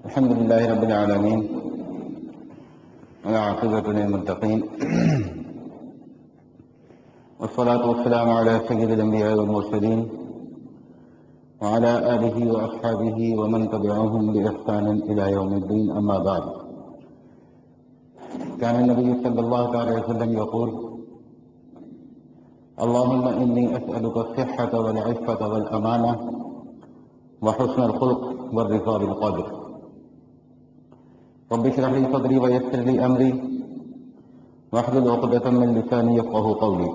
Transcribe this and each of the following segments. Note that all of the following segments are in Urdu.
الحمد لله رب العالمين والعاقبة للمتقين والصلاة والسلام على سيد الأنبياء والمرسلين وعلى آله وأصحابه ومن تبعهم بإحسان إلى يوم الدين. أما بعد، كان النبي صلى الله عليه وسلم يقول: اللهم إني أسألك الصحة والعفة والأمانة وحسن الخلق والرضا بالقدر. رب اشرح لي صدري ويسر لي أمري واحلل عقدة من لساني يفقهوا قولي.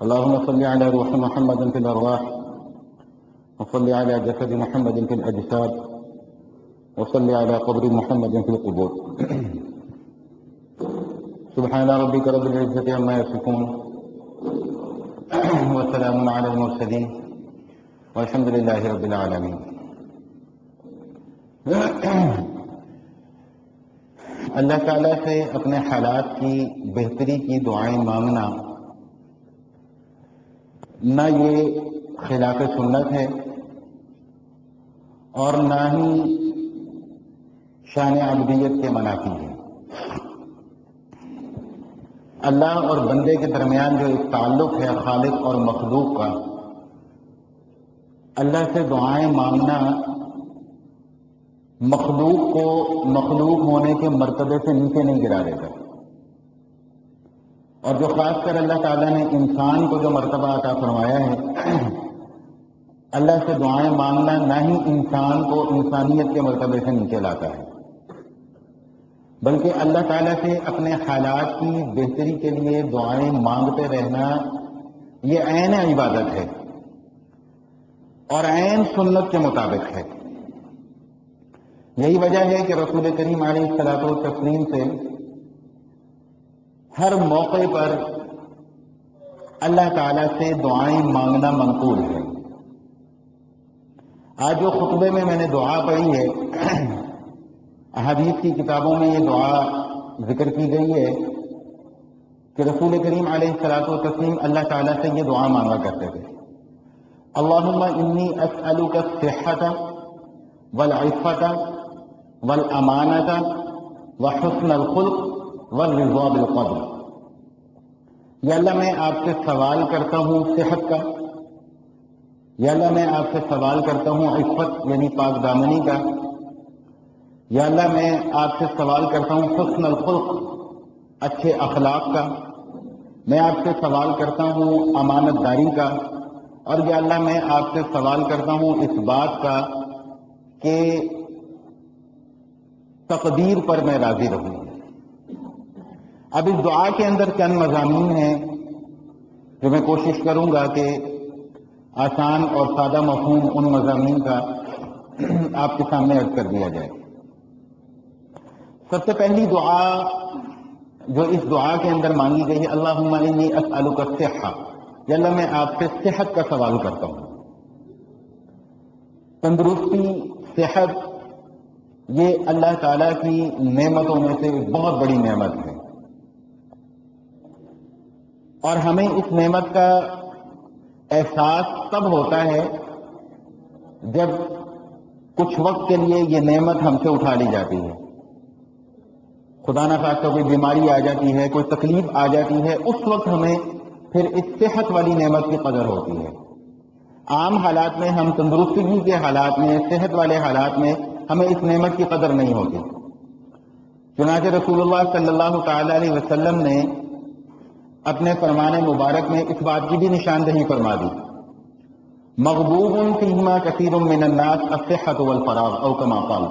اللهم صل على روح محمد في الأرواح وصل على جسد محمد في الأجساد وصل على قبر محمد في القبور. سبحان ربك رب العزة عما يصفون وسلام على المرسلين والحمد لله رب العالمين. اللہ تعالیٰ سے اپنے حالات کی بہتری کی دعائیں مانگنا نہ یہ خلاف سنت ہے اور نہ ہی شان عبدیت کے منافی ہے. اللہ اور بندے کے درمیان جو ایک تعلق ہے خالق اور مخلوق کا، اللہ سے دعائیں مانگنا مخلوق کو مخلوق ہونے کے مرتبے سے نیچے نہیں گرا دیتا. اور جو خاص کر اللہ تعالیٰ نے انسان کو جو مرتبہ عطا فرمایا ہے، اللہ سے دعائیں مانگنا نہ ہی انسان کو انسانیت کے مرتبے سے نیچے لاتا ہے، بلکہ اللہ تعالیٰ سے اپنے حالات کی بہتری کے لیے دعائیں مانگتے رہنا یہ عین عبادت ہے اور عین سنت کے مطابق ہے. یہی وجہ ہے کہ رسول کریم علیہ الصلوۃ والتسلیم سے ہر موقع پر اللہ تعالیٰ سے دعائیں مانگنا منقول ہے. آج جو خطبے میں نے دعا پڑھی ہے، احادیث کی کتابوں میں یہ دعا ذکر کی گئی ہے کہ رسول کریم علیہ الصلوۃ والتسلیم اللہ تعالیٰ سے یہ دعا مانگا کرتے تھے: اللہم انی اسألک الصحۃ والعفۃ والامانۃ وحسن الخلق والرضا بالقدر. یا اللہ میں آپ سے سوال کرتا ہوں صحت کا، یا اللہ میں آپ سے سوال کرتا ہوں عفت یعنی پاک دامنی کا، یا اللہ میں آپ سے سوال کرتا ہوں حسن الخلق اچھے اخلاق کا، میں آپ سے سوال کرتا ہوں امانت داری کا، اور یا اللہ میں آپ سے سوال کرتا ہوں اس بات کا کہ تقدیر پر میں راضی رہوں. اب اس دعا کے اندر چند مضامین ہیں جو میں کوشش کروں گا کہ آسان اور سادہ مفہوم ان مضامین کا آپ کے سامنے عرض کر دیا جائے. سب سے پہلی دعا جو اس دعا کے اندر مانگی گئی ہے: اللہم انی اسألک الصحۃ. یا اللہ میں آپ سے صحت کا سوال کرتا ہوں. تندرستی، صحت، یہ اللہ تعالیٰ کی نعمتوں میں سے ایک بہت بڑی نعمت ہے، اور ہمیں اس نعمت کا احساس تب ہوتا ہے جب کچھ وقت کے لیے یہ نعمت ہم سے اٹھا لی جاتی ہے. خدا نہ خواستہ کوئی بیماری آ جاتی ہے، کوئی تکلیف آ جاتی ہے، اس وقت ہمیں پھر اس صحت والی نعمت کی قدر ہوتی ہے. عام حالات میں، ہم تندرستی کے حالات میں، صحت والے حالات میں ہمیں اس نعمت کی قدر نہیں ہوتی. چنانچہ رسول اللہ صلی اللہ تعالی علیہ وسلم نے اپنے فرمان مبارک میں اس بات کی بھی نشاندہی فرما دی: مغبوب فیہما کثیر من الناس الصحۃ والفراغ، او کما قال،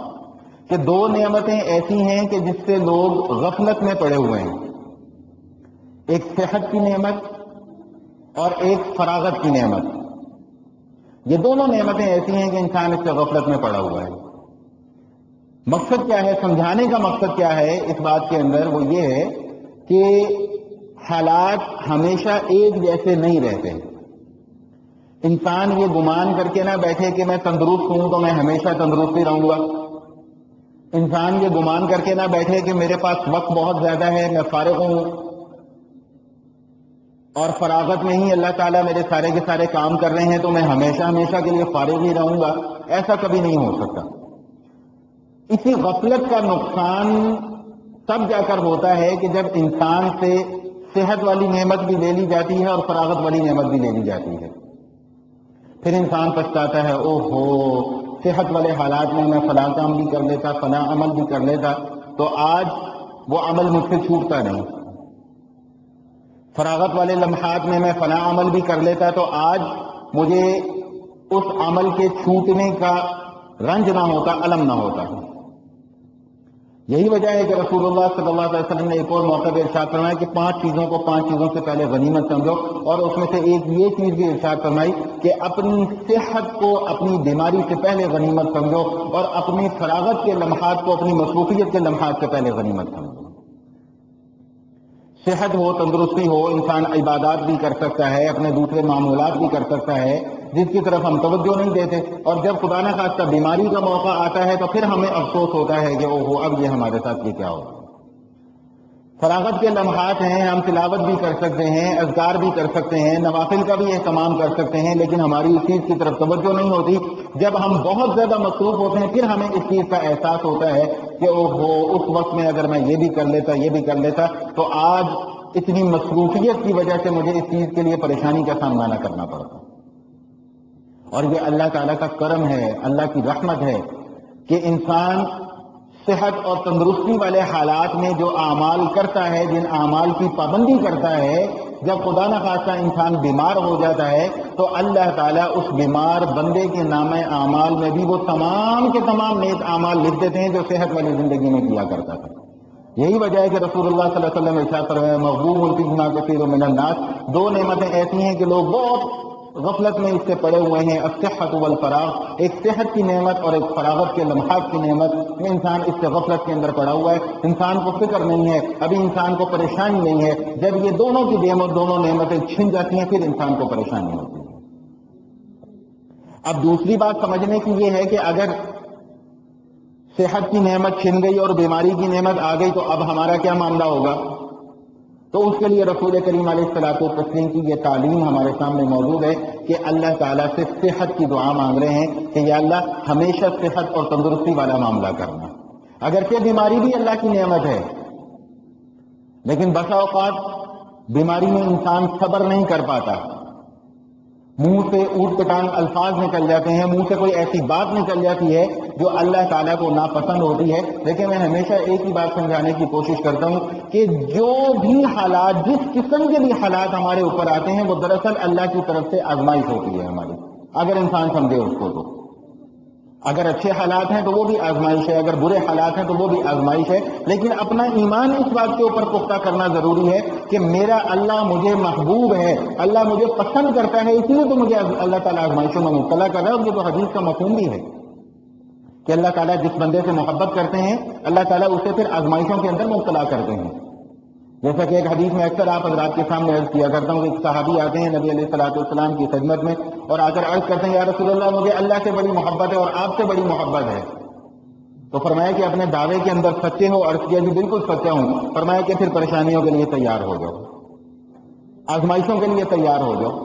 کہ دو نعمتیں ایسی ہیں کہ جس سے لوگ غفلت میں پڑے ہوئے ہیں، ایک صحت کی نعمت اور ایک فراغت کی نعمت. یہ دونوں نعمتیں ایسی ہیں کہ انسان اس سے غفلت میں پڑا ہوا ہے. مقصد کیا ہے؟ سمجھانے کا مقصد کیا ہے اس بات کے اندر؟ وہ یہ ہے کہ حالات ہمیشہ ایک جیسے نہیں رہتے. انسان یہ گمان کر کے نہ بیٹھے کہ میں تندرست ہوں تو میں ہمیشہ تندرست ہی رہوں گا. انسان یہ گمان کر کے نہ بیٹھے کہ میرے پاس وقت بہت زیادہ ہے، میں فارغ ہوں اور فراغت میں ہی اللہ تعالیٰ میرے سارے کے سارے کام کر رہے ہیں تو میں ہمیشہ ہمیشہ کے لیے فارغ ہی رہوں گا. ایسا کبھی نہیں ہو سکتا. اسی غفلت کا نقصان تب جا کر ہوتا ہے کہ جب انسان سے صحت والی نعمت بھی لے لی جاتی ہے اور فراغت والی نعمت بھی لے لی جاتی ہے. پھر انسان پچھتاتا ہے، او ہو صحت والے حالات میں میں فلاں کام بھی کر لیتا، فلاں عمل بھی کر لیتا، تو آج وہ عمل مجھ سے چھوٹتا نہیں. فراغت والے لمحات میں میں فلاں عمل بھی کر لیتا تو آج مجھے اس عمل کے چھوٹنے کا رنج نہ ہوتا، الم نہ ہوتا. یہی وجہ ہے کہ رسول اللہ صلی اللہ علیہ وسلم نے ایک اور موقع پہ ارشاد فرمایا کہ 5 چیزوں سے پہلے غنیمت سمجھو، اور اس میں سے ایک یہ چیز بھی ارشاد فرمائی کہ اپنی صحت کو اپنی بیماری سے پہلے غنیمت سمجھو، اور اپنی فراغت کے لمحات کو اپنی مصروفیت کے لمحات سے پہلے غنیمت سمجھو. صحت ہو، تندرستی ہو، انسان عبادات بھی کر سکتا ہے، اپنے دوسرے معمولات بھی کر سکتا ہے جس کی طرف ہم توجہ نہیں دیتے، اور جب خدا نہ خواستہ بیماری کا موقع آتا ہے تو پھر ہمیں افسوس ہوتا ہے کہ اوہو اب یہ ہمارے ساتھ یہ کیا ہو. فراغت کے لمحات ہیں، ہم تلاوت بھی کر سکتے ہیں، اذکار بھی کر سکتے ہیں، نوافل کا بھی اہتمام کر سکتے ہیں، لیکن ہماری اس چیز کی طرف توجہ نہیں ہوتی. جب ہم بہت زیادہ مصروف ہوتے ہیں پھر ہمیں اس چیز کا احساس ہوتا ہے کہ اوہو اس وقت میں اگر میں یہ بھی کر لیتا، یہ بھی کر لیتا، تو آج اتنی مصروفیت کی وجہ سے مجھے اس چیز کے لیے پریشانی کا سامنا نہ کرنا پڑتا. اور یہ اللہ تعالیٰ کا کرم ہے، اللہ کی رحمت ہے کہ انسان صحت اور تندرستی والے حالات میں جو اعمال کرتا ہے، جن اعمال کی پابندی کرتا ہے، جب خدا نہ خواستہ انسان بیمار ہو جاتا ہے تو اللہ تعالیٰ اس بیمار بندے کے نامہ اعمال میں بھی وہ تمام کے تمام نیک اعمال لکھ دیتے ہیں جو صحت والی زندگی میں کیا کرتا تھا. یہی وجہ ہے کہ رسول اللہ صلی اللہ علیہ وسلم ارشاد فرمایا مغبوب فیہما کثیر من الناس، 2 نعمتیں ایسی ہیں کہ لوگ بہت غفلت میں اس سے پڑے ہوئے ہیں، الصحت والفراغ، ایک صحت کی نعمت اور ایک فراغت کے لمحات کی نعمت میں انسان اس سے غفلت کے اندر پڑا ہوا ہے. انسان کو فکر نہیں ہے، ابھی انسان کو پریشانی نہیں ہے. جب یہ دونوں کی دونوں نعمتیں چھن جاتی ہیں پھر انسان کو پریشانی ہوتی ہے. اب دوسری بات سمجھنے کی یہ ہے کہ اگر صحت کی نعمت چھن گئی اور بیماری کی نعمت آ گئی تو اب ہمارا کیا معاملہ ہوگا؟ تو اس کے لیے رسول کریم علیہ الصلوۃ والتسلیم کی یہ تعلیم ہمارے سامنے موجود ہے کہ اللہ تعالیٰ سے صحت کی دعا مانگ رہے ہیں کہ یا اللہ ہمیشہ صحت اور تندرستی والا معاملہ کرنا. اگرچہ بیماری بھی اللہ کی نعمت ہے، لیکن بسا اوقات بیماری میں انسان صبر نہیں کر پاتا، منہ سے اوٹ پٹانگ الفاظ نکل جاتے ہیں، منہ سے کوئی ایسی بات نکل جاتی ہے جو اللہ تعالیٰ کو ناپسند ہوتی ہے. لیکن میں ہمیشہ ایک ہی بات سمجھانے کی کوشش کرتا ہوں کہ جو بھی حالات، جس قسم کے بھی حالات ہمارے اوپر آتے ہیں وہ دراصل اللہ کی طرف سے آزمائش ہوتی ہے ہماری، اگر انسان سمجھے اس کو. تو اگر اچھے حالات ہیں تو وہ بھی آزمائش ہے، اگر برے حالات ہیں تو وہ بھی آزمائش ہے. لیکن اپنا ایمان اس بات کے اوپر پختہ کرنا ضروری ہے کہ میرا اللہ مجھے محبوب ہے، اللہ مجھے پسند کرتا ہے، اسی لیے تو مجھے اللہ تعالیٰ آزمائشوں میں مبتلا کر رہا ہے. اور یہ تو حدیث کا مفہوم بھی ہے کہ اللہ تعالیٰ جس بندے سے محبت کرتے ہیں اللہ تعالیٰ اسے پھر آزمائشوں کے اندر مبتلا کرتے ہیں. جیسا کہ ایک حدیث میں اکثر آپ حضرات کے سامنے عرض کیا کرتا ہوں کہ ایک صحابی آتے ہیں نبی علیہ الصلوۃ والسلام کی خدمت میں اور آ کر عرض کرتے ہیں یا رسول اللہ مجھے اللہ سے بڑی محبت ہے اور آپ سے بڑی محبت ہے. تو فرمایا کہ اپنے دعوے کے اندر سچے ہو؟ عرض کیا جی بالکل سچا ہوں. فرمایا کہ پھر پریشانیوں کے لیے تیار ہو جاؤ، آزمائشوں کے لیے تیار ہو جاؤ.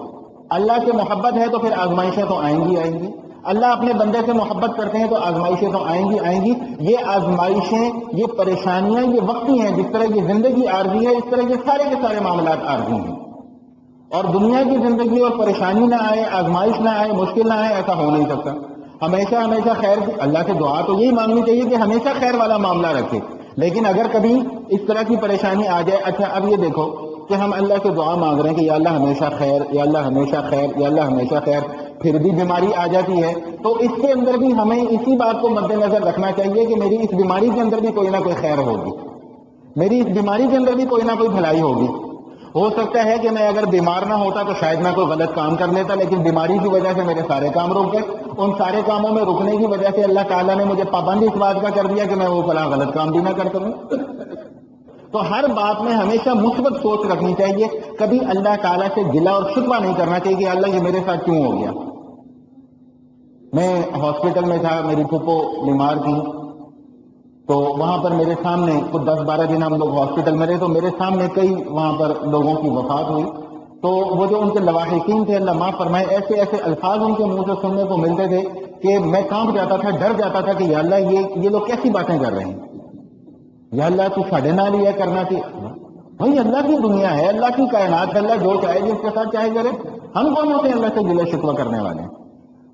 اللہ سے محبت ہے تو پھر آزمائشیں تو آئیں گی آئیں گی. اللہ اپنے بندے سے محبت کرتے ہیں تو آزمائشیں تو آئیں گی آئیں گی. یہ آزمائشیں، یہ پریشانیاں یہ وقتی ہیں. جس طرح یہ زندگی عارضی ہے اس طرح یہ سارے کے سارے معاملات عارضی ہیں. اور دنیا کی زندگی اور پریشانی نہ آئے، آزمائش نہ آئے، مشکل نہ آئے، ایسا ہو نہیں سکتا. ہمیشہ خیر، اللہ سے دعا تو یہی مانگنی چاہیے کہ ہمیشہ خیر والا معاملہ رکھے. لیکن اگر کبھی اس طرح کی پریشانی آ جائے، اچھا اب یہ دیکھو کہ ہم اللہ سے دعا مانگ رہے ہیں کہ یا اللہ ہمیشہ خیر، یا اللہ ہمیشہ خیر، یا اللہ ہمیشہ خیر، پھر بھی بیماری آ جاتی ہے تو اس کے اندر بھی ہمیں اسی بات کو مد نظر رکھنا چاہیے کہ میری اس بیماری کے اندر بھی کوئی نہ کوئی خیر ہوگی، میری اس بیماری کے اندر بھی کوئی نہ کوئی بھلائی ہوگی. ہو سکتا ہے کہ میں اگر بیمار نہ ہوتا تو شاید میں کوئی غلط کام کر لیتا، لیکن بیماری کی وجہ سے میرے سارے کام رک گئے. ان سارے کاموں میں رکنے کی وجہ سے اللہ تعالیٰ نے مجھے پابند اس بات کا کر دیا کہ میں وہ فلاں غلط کام بھی نہ کر سکوں. تو ہر بات میں ہمیشہ مثبت سوچ رکھنی چاہیے. کبھی اللہ تعالیٰ سے گلہ اور شکوہ نہیں کرنا چاہیے کہ اللہ یہ میرے ساتھ کیوں ہو گیا. میں ہاسپٹل میں تھا، میری پھوپھو بیمار تھی، تو وہاں پر میرے سامنے کچھ 10-12 دن ہم لوگ ہاسپٹل میں رہے تو میرے سامنے کئی وہاں پر لوگوں کی وفات ہوئی. تو وہ جو ان کے لواحقین تھے اللہ معاف فرمائے، ایسے ایسے الفاظ ان کے منہ سے سننے کو ملتے تھے کہ میں کانپ جاتا تھا، ڈر جاتا تھا کہ یا اللہ یہ لوگ کیسی باتیں کر رہے ہیں، یا اللہ تو ساڑھے نال یہ کرنا چاہیے. بھائی اللہ کی دنیا ہے، اللہ کی کائنات ہے، اللہ جو چاہے جس کے ساتھ چاہے کرے. ہم کون ہوتے ہیں اللہ سے گلہ شکوہ کرنے والے؟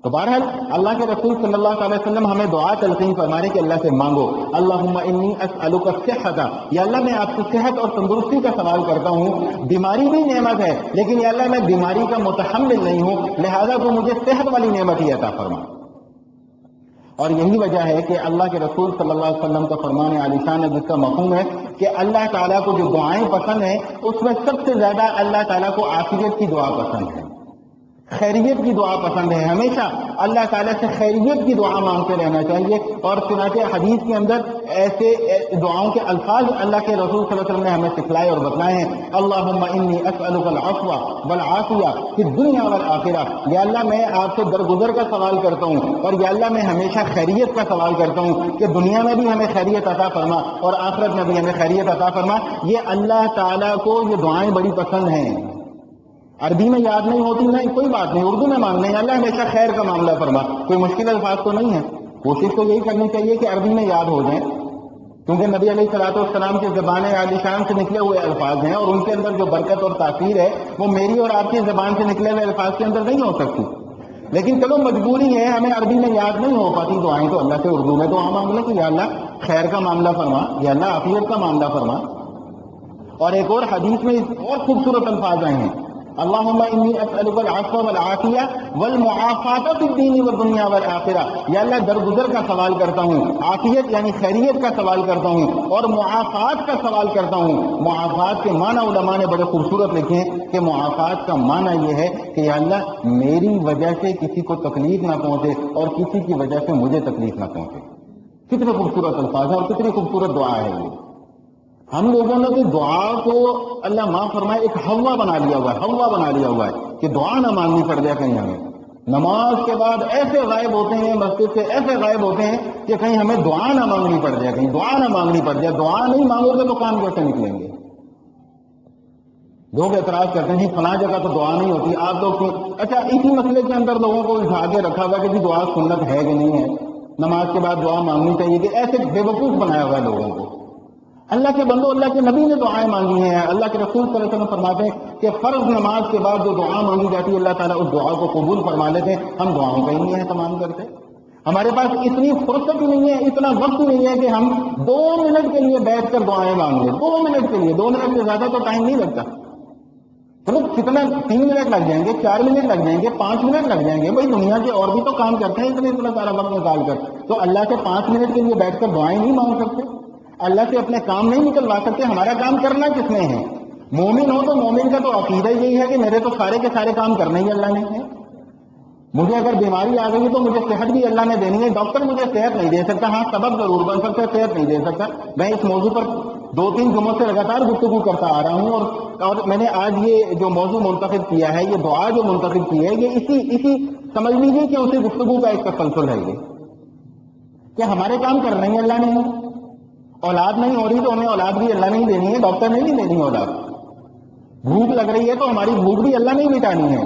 تو بہرحال اللہ کے رسول صلی اللہ علیہ وسلم ہمیں دعا تلقین فرمانے کہ اللہ سے مانگو، اللہم انی اسألک الصحۃ، یا اللہ میں آپ سے صحت اور تندرستی کا سوال کرتا ہوں. بیماری بھی نعمت ہے، لیکن یا اللہ میں بیماری کا متحمل نہیں ہوں، لہذا تو مجھے صحت والی نعمت ہی عطا فرما. اور یہی وجہ ہے کہ اللہ کے رسول صلی اللہ علیہ وسلم کا فرمان عالی شان ہے، جس کا مفہوم ہے کہ اللہ تعالیٰ کو جو دعائیں پسند ہیں اس میں سب سے زیادہ اللہ تعالیٰ کو عافیت کی دعا پسند ہے، خیریت کی دعا پسند ہے. ہمیشہ اللہ تعالیٰ سے خیریت کی دعا مانگتے رہنا چاہیے. اور چنانچہ حدیث کے اندر ایسے دعاؤں کے الفاظ اللہ کے رسول صلی اللہ علیہ وسلم نے ہمیں سکھلائے اور بتلائے ہیں. اللہم انی اسألک العفو والعافیہ فی الدنیا والآخرہ، یا اللہ میں آپ سے درگزر کا سوال کرتا ہوں، اور یا اللہ میں ہمیشہ خیریت کا سوال کرتا ہوں کہ دنیا میں بھی ہمیں خیریت عطا فرما اور آخرت میں بھی ہمیں خیریت عطا فرما. یہ اللہ تعالیٰ کو یہ دعائیں بڑی پسند ہیں. عربی میں یاد نہیں ہوتی نہیں کوئی بات نہیں، اردو میں مانگنے ہیں، اللہ ہمیشہ خیر کا معاملہ فرما. کوئی مشکل الفاظ تو نہیں ہے. کوشش تو یہی کرنی چاہیے کہ عربی میں یاد ہو جائیں، کیونکہ نبی علیہ الصلوۃ والسلام کی زبان عالی شان سے نکلے ہوئے الفاظ ہیں، اور ان کے اندر جو برکت اور تاثیر ہے وہ میری اور آپ کی زبان سے نکلے ہوئے الفاظ کے اندر نہیں ہو سکتی. لیکن چلو مجبوری ہے، ہمیں عربی میں یاد نہیں ہو پاتی دعائیں، تو اللہ سے اردو میں دعا مانگ لیں کہ یا اللہ خیر کا معاملہ فرما، یا اللہ عافیت کا معاملہ فرما. اور ایک اور حدیث میں اور خوبصورت الفاظ آئے ہیں، اللہم انی اسألک العفو والعافیہ والمعافات فی الدین والدنیا والآخرہ، یا اللہ درگزر کا سوال کرتا ہوں، عافیت یعنی خیریت کا سوال کرتا ہوں، اور معافات کا سوال کرتا ہوں. معافات کے معنی علماء نے بڑے خوبصورت لکھے ہیں کہ معافات کا معنی یہ ہے کہ یا اللہ میری وجہ سے کسی کو تکلیف نہ پہنچے اور کسی کی وجہ سے مجھے تکلیف نہ پہنچے. کتنے خوبصورت الفاظ ہیں اور کتنی خوبصورت دعا ہے یہ. ہم لوگوں نے تو دعا کو اللہ معاف فرمائے ایک ہوا بنا لیا ہوا ہے، ہوا بنا لیا ہوا ہے کہ دعا نہ مانگنی پڑ جائے کہیں ہمیں. نماز کے بعد ایسے غائب ہوتے ہیں، مسجد سے ایسے غائب ہوتے ہیں کہ کہیں ہمیں دعا نہ مانگنی پڑ جائے، کہیں دعا نہ مانگنی پڑ جائے. دعا نہیں مانگو گے تو کام کیسے نکلیں گے؟ لوگ اعتراض کرتے ہیں جی فلاں جگہ تو دعا نہیں ہوتی، آپ لوگ اچھا اسی مسئلے کے اندر لوگوں کو الجھا کے رکھا ہوا کہ جی دعا سنت ہے کہ نہیں ہے، نماز کے بعد دعا مانگنی چاہیے، کہ ایسے بے وقوف بنایا ہوا ہے لوگوں کو. اللہ کے بندو، اللہ کے نبی نے دعائیں مانگی ہیں. اللہ کے رسول صلی اللہ علیہ وسلم فرماتے ہیں کہ فرض نماز کے بعد جو دعا مانگی جاتی ہے اللہ تعالیٰ اس دعا کو قبول فرما لیتے ہیں. ہم دعاؤں کا ہی نہیں اہتمام کرتے. ہمارے پاس اتنی فرصت نہیں ہے، اتنا وقت نہیں ہے کہ ہم 2 منٹ کے لیے بیٹھ کر دعائیں مانگ لیں. 2 منٹ کے لیے، 2 منٹ سے زیادہ تو ٹائم نہیں لگتا. چلو کتنا 3 منٹ لگ جائیں گے، 4 منٹ لگ جائیں گے، 5 منٹ لگ جائیں گے. بھائی دنیا کے اور بھی تو کام کرتے ہیں اتنا سارا وقت نکال کر. تو اللہ سے 5 منٹ کے لیے بیٹھ کر دعائیں نہیں مانگ سکتے؟ اللہ سے اپنے کام نہیں نکلوا سکتے؟ ہمارا کام کرنا کس نے ہے؟ مومن ہو تو مومن کا تو عقیدہ یہی ہے کہ میرے تو سارے کے سارے کام کرنے ہی اللہ نے ہیں. مجھے اگر بیماری آ گئی تو مجھے صحت بھی اللہ نے دینی ہے. ڈاکٹر مجھے صحت نہیں دے سکتا، ہاں سبب ضرور بن سکتا ہے، صحت نہیں دے سکتا. میں اس موضوع پر 2-3 جمعوں سے لگاتار گفتگو کرتا آ رہا ہوں، اور میں نے آج یہ جو موضوع منتخب کیا ہے، یہ دعا جو منتخب کی ہے، یہ اسی سمجھ لیجیے کہ اسی گفتگو کا ایک تسلسل ہے یہ، کہ ہمارے کام کرنا ہی اللہ نے ہے. اولاد نہیں ہو رہی تو ہمیں اولاد بھی اللہ نہیں دینی ہے، ڈاکٹر نے نہیں دینی اولاد. بھوک لگ رہی ہے تو ہماری بھوک بھی اللہ نہیں مٹانی ہے.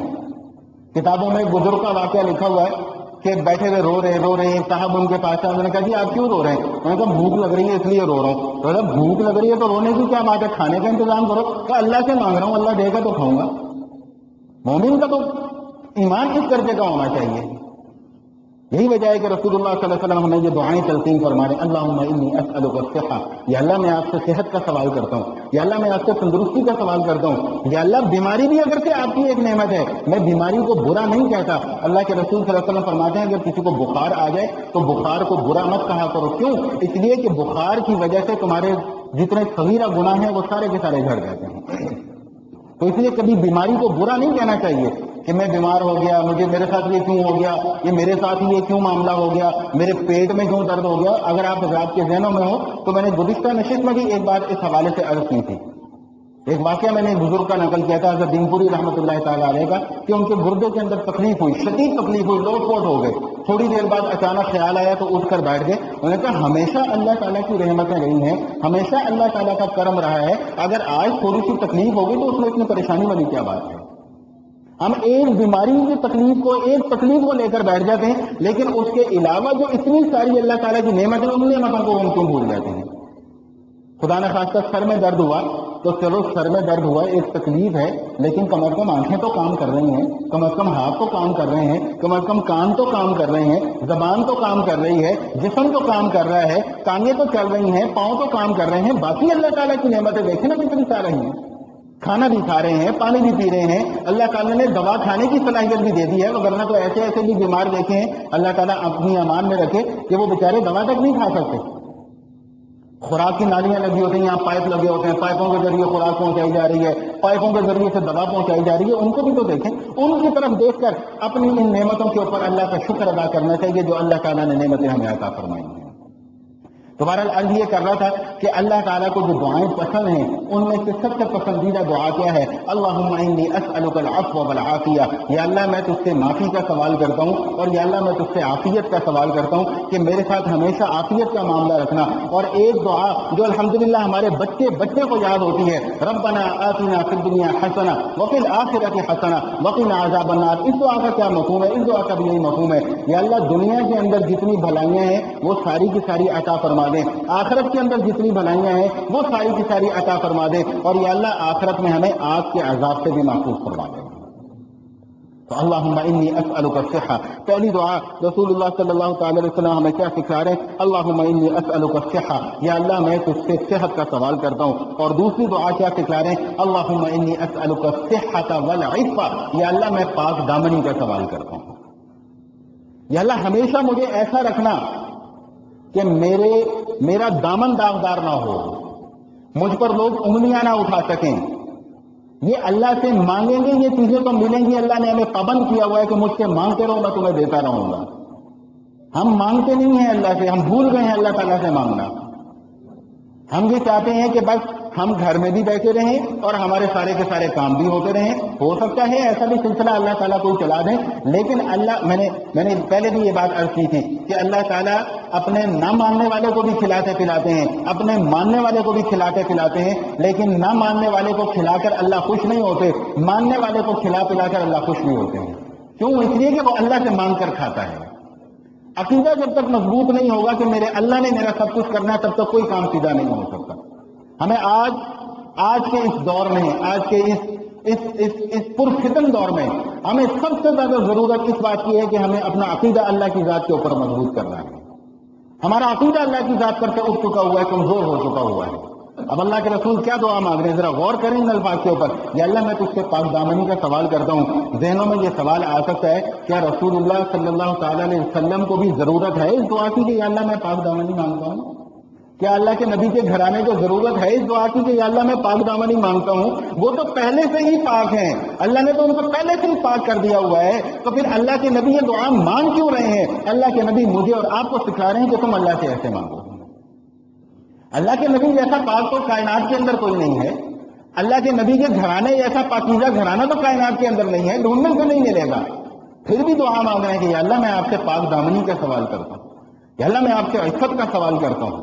کتابوں میں بزرگ کا واقعہ لکھا ہوا ہے کہ بیٹھے ہوئے رو رہے ہیں، صاحب ان کے پاس آئے، نے کہا جی آپ کیوں رو رہے ہیں؟ میں نے کہا بھوک لگ رہی ہے اس لیے رو رہا ہوں. تو بھوک لگ رہی ہے تو رونے کی کیا بات ہے، کھانے کا انتظام کرو. کہ اللہ سے مانگ رہا ہوں، اللہ دے گا تو کھاؤں گا. مومن کا تو ایمان اس درجے کا ہونا چاہیے. یہی وجہ ہے کہ رسول اللہ صلی اللہ علیہ وسلم ہمیں یہ دعائیں تلقین فرما رہے ہیں. اللہم انی اسألک الصحہ، یا اللہ میں آپ سے صحت کا سوال کرتا ہوں، یا اللہ میں آپ سے تندرستی کا سوال کرتا ہوں. یا اللہ بیماری بھی اگر سے آپ کی ایک نعمت ہے، میں بیماری کو برا نہیں کہتا. اللہ کے رسول صلی اللہ علیہ وسلم فرماتے ہیں اگر کسی کو بخار آ جائے تو بخار کو برا مت کہا کرو. کیوں؟ اس لیے کہ بخار کی وجہ سے تمہارے جتنے صغیرہ گناہ ہیں وہ سارے کے سارے جھڑ جاتے ہیں. تو اس لیے کبھی بیماری کو برا نہیں کہنا چاہیے کہ میں بیمار ہو گیا، مجھے میرے ساتھ یہ کیوں ہو گیا، یہ میرے ساتھ ہی یہ کیوں معاملہ ہو گیا، میرے پیٹ میں کیوں درد ہو گیا. اگر آپ حضرات کے ذہنوں میں ہو تو میں نے گزشتہ نشست میں بھی ایک بار اس حوالے سے عرض کی تھی. ایک واقعہ میں نے بزرگ کا نقل کیا تھا حضرت دین پوری رحمۃ اللہ تعالیٰ علیہ کا، کہ ان کے گردے کے اندر تکلیف ہوئی، شدید تکلیف ہوئی، لوٹ پوٹ ہو گئے. تھوڑی دیر بعد اچانک خیال آیا تو اٹھ کر بیٹھ گئے. انہوں نے کہا ہمیشہ اللہ تعالیٰ کی رحمتیں رہی ہیں، ہمیشہ اللہ تعالیٰ کا کرم رہا ہے، اگر آج تھوڑی سی تکلیف ہوگی تو اس میں اتنی پریشانی والی کیا بات ہے. ہم ایک بیماری کی تکلیف کو، ایک تکلیف کو لے کر بیٹھ جاتے ہیں، لیکن اس کے علاوہ جو اتنی ساری اللہ تعالیٰ کی نعمتیں، ان نعمتوں کو ہم کیوں بھول جاتے ہیں؟ خدا نہ خواستہ سر میں درد ہوا تو چلو سر میں درد ہوا، ایک تکلیف ہے، لیکن کم از کم آنکھیں تو کام کر رہی ہیں، کم از کم ہاتھ تو کام کر رہے ہیں، کم از کم کان تو کام کر رہے ہیں، زبان تو کام کر رہی ہے، جسم تو کام کر رہا ہے، ٹانگیں تو چل رہی ہیں، پاؤں تو کام کر رہے ہیں، باقی اللہ تعالیٰ کی نعمتیں دیکھیں نا کتنی ساری ہیں، کھانا بھی کھا رہے ہیں، پانی بھی پی رہے ہیں، اللہ تعالیٰ نے دوا کھانے کی صلاحیت بھی دے دی ہے، ورنہ تو ایسے ایسے بھی بیمار دیکھے ہیں اللہ تعالیٰ اپنی امان میں رکھے کہ وہ بیچارے دوا تک نہیں کھا سکتے، خوراک کی نالیاں لگی ہوتی ہیں، یہاں پائپ لگے ہوتے ہیں، پائپوں کے ذریعے خوراک پہنچائی جا رہی ہے، پائپوں کے ذریعے سے دوا پہنچائی جا رہی ہے، ان کو بھی تو دیکھیں، ان کی طرف دیکھ کر اپنی ان نعمتوں کے اوپر اللہ کا شکر ادا کرنا چاہیے جو اللہ تعالیٰ نے نعمتیں ہمیں عطا فرمائی ہیں۔ تو بہرحال عرض یہ کر رہا تھا کہ اللہ تعالیٰ کو جو دعائیں پسند ہیں ان میں سے سب سے پسندیدہ دعا کیا ہے؟ اللہم انی اسألک العفو والعافیہ، یا اللہ میں تجھ سے معافی کا سوال کرتا ہوں، اور یا اللہ میں تجھ سے عافیت کا سوال کرتا ہوں کہ میرے ساتھ ہمیشہ عافیت کا معاملہ رکھنا۔ اور ایک دعا جو الحمدللہ ہمارے بچے کو یاد ہوتی ہے، ربنا آتنا فی الدنیا حسنہ وفی الآخرۃ حسنہ وقنا عذاب النار، اس دعا کا کیا مفہوم ہے؟ اس دعا کا بھی یہی مفہوم ہے، یا اللہ دنیا کے اندر جتنی بھلائیاں ہیں وہ ساری کی ساری عطا فرما دیں، آخرت کے اندر جتنی بھلائیاں ہیں وہ ساری کی ساری عطا فرما دے، اور یا اللہ آخرت میں ہمیں آگ کے عذاب سے بھی محفوظ فرما دے۔ تو اللہم انی اسألک الصحہ، پہلی دعا رسول اللہ صلی اللہ تعالی علیہ وسلم ہمیں کیا سکھا رہے ہیں؟ اللہم انی اسألک الصحہ، یا اللہ میں تجھ سے صحت کا سوال کرتا ہوں۔ اور دوسری دعا کیا سکھا رہے ہیں؟ اللہم انی اسألک الصحۃ والعفہ، یا اللہ میں پاک دامنی کا سوال کرتا ہوں، یا اللہ ہمیشہ مجھے ایسا رکھنا کہ میرا دامن داغدار نہ ہو، مجھ پر لوگ انگلیاں نہ اٹھا سکیں، یہ اللہ سے مانگیں گے یہ چیزیں تو ملیں گی، اللہ نے ہمیں پابند کیا ہوا ہے کہ مجھ سے مانگتے رہو میں تمہیں دیتا رہوں گا۔ ہم مانگتے نہیں ہیں اللہ سے، ہم بھول گئے ہیں اللہ تعالیٰ سے مانگنا۔ ہم یہ چاہتے ہیں کہ بس ہم گھر میں بھی بیٹھے رہیں اور ہمارے سارے کے سارے کام بھی ہوتے رہیں، ہو سکتا ہے ایسا بھی سلسلہ اللہ تعالیٰ کوئی چلا دیں، لیکن اللہ میں نے پہلے بھی یہ بات عرض کی تھی کہ اللہ تعالیٰ اپنے نہ ماننے والے کو بھی کھلاتے پلاتے ہیں، اپنے ماننے والے کو بھی کھلاتے پلاتے ہیں، لیکن نہ ماننے والے کو کھلا کر اللہ خوش نہیں ہوتے، ماننے والے کو کھلا پلا کر اللہ خوش بھی ہوتے ہیں۔ کیوں؟ اس لیے کہ وہ اللہ سے مانگ کر کھاتا ہے۔ عقیدہ جب تک مضبوط نہیں ہوگا کہ میرے اللہ نے میرا سب کچھ کرنا ہے، تب تک کوئی کام سیدھا نہیں ہو سکتا۔ ہمیں آج کے اس دور میں، آج کے اس پرفتن دور میں ہمیں سب سے زیادہ ضرورت اس بات کی ہے کہ ہمیں اپنا عقیدہ اللہ کی ذات کے اوپر مضبوط کرنا ہے۔ ہمارا عقیدہ اللہ کی ذات پر سے اٹھ چکا ہوا ہے، کمزور ہو چکا ہوا ہے۔ اب اللہ کے رسول کیا دعا مانگ رہے ہیں؟ ذرا غور کریں ان الفاظ کے اوپر، یا اللہ میں تجھ سے پاک دامنی کا سوال کرتا ہوں۔ ذہنوں میں یہ سوال آ سکتا ہے، کیا رسول اللہ صلی اللہ تعالی علیہ وسلم کو بھی ضرورت ہے اس دعا کی کہ یا اللہ میں پاک دامنی مانگتا ہوں؟ کیا اللہ کے نبی کے گھرانے کو ضرورت ہے اس دعا کی کہ یا اللہ میں پاک دامنی مانگتا ہوں؟ وہ تو پہلے سے ہی پاک ہیں، اللہ نے تو ان کو پہلے سے ہی پاک کر دیا ہوا ہے، تو پھر اللہ کے نبی یہ دعا مانگ کیوں رہے ہیں؟ اللہ کے نبی مجھے اور آپ کو سکھا رہے ہیں کہ تم اللہ سے ایسے مانگو۔ اللہ کے نبی جیسا پاک تو کائنات کے اندر کوئی نہیں ہے، اللہ کے نبی کے گھرانے جیسا پاکیزہ گھرانہ تو کائنات کے اندر نہیں ہے، ڈھونڈنے سے نہیں ملے گا۔ پھر بھی دعا مانگ رہے ہیں کہ یا اللہ میں آپ سے پاک دامنی کا سوال کرتا ہوں، یا اللہ میں آپ سے عفت کا سوال کرتا ہوں،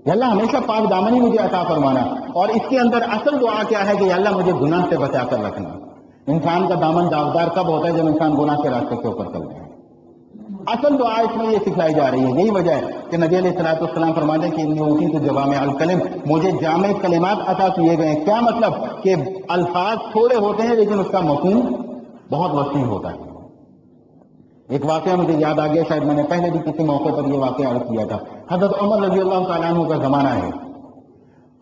یا اللہ ہمیشہ پاک دامنی مجھے عطا فرمانا۔ اور اس کے اندر اصل دعا کیا ہے کہ یا اللہ مجھے گناہ سے بچا کر رکھنا۔ انسان کا دامن داغدار کب ہوتا ہے؟ جب انسان گناہ کے راستے کے اوپر چلتا ہے۔ اصل دعا اس میں یہ سکھلائی جا رہی ہے، یہی وجہ ہے کہ نبی علیہ الصلوۃ والسلام فرماتے ہیں کہ انی اوتیت جوامع الکلم، مجھے جامع کلمات عطا کیے گئے ہیں۔ کیا مطلب؟ کہ الفاظ تھوڑے ہوتے ہیں لیکن اس کا مفہوم بہت وسیع ہوتا ہے۔ ایک واقعہ مجھے یاد آ گیا، شاید میں نے پہلے بھی کسی موقع پر یہ واقعہ عرض کیا تھا۔ حضرت عمر رضی اللہ تعالیٰ عنہ کا زمانہ ہے۔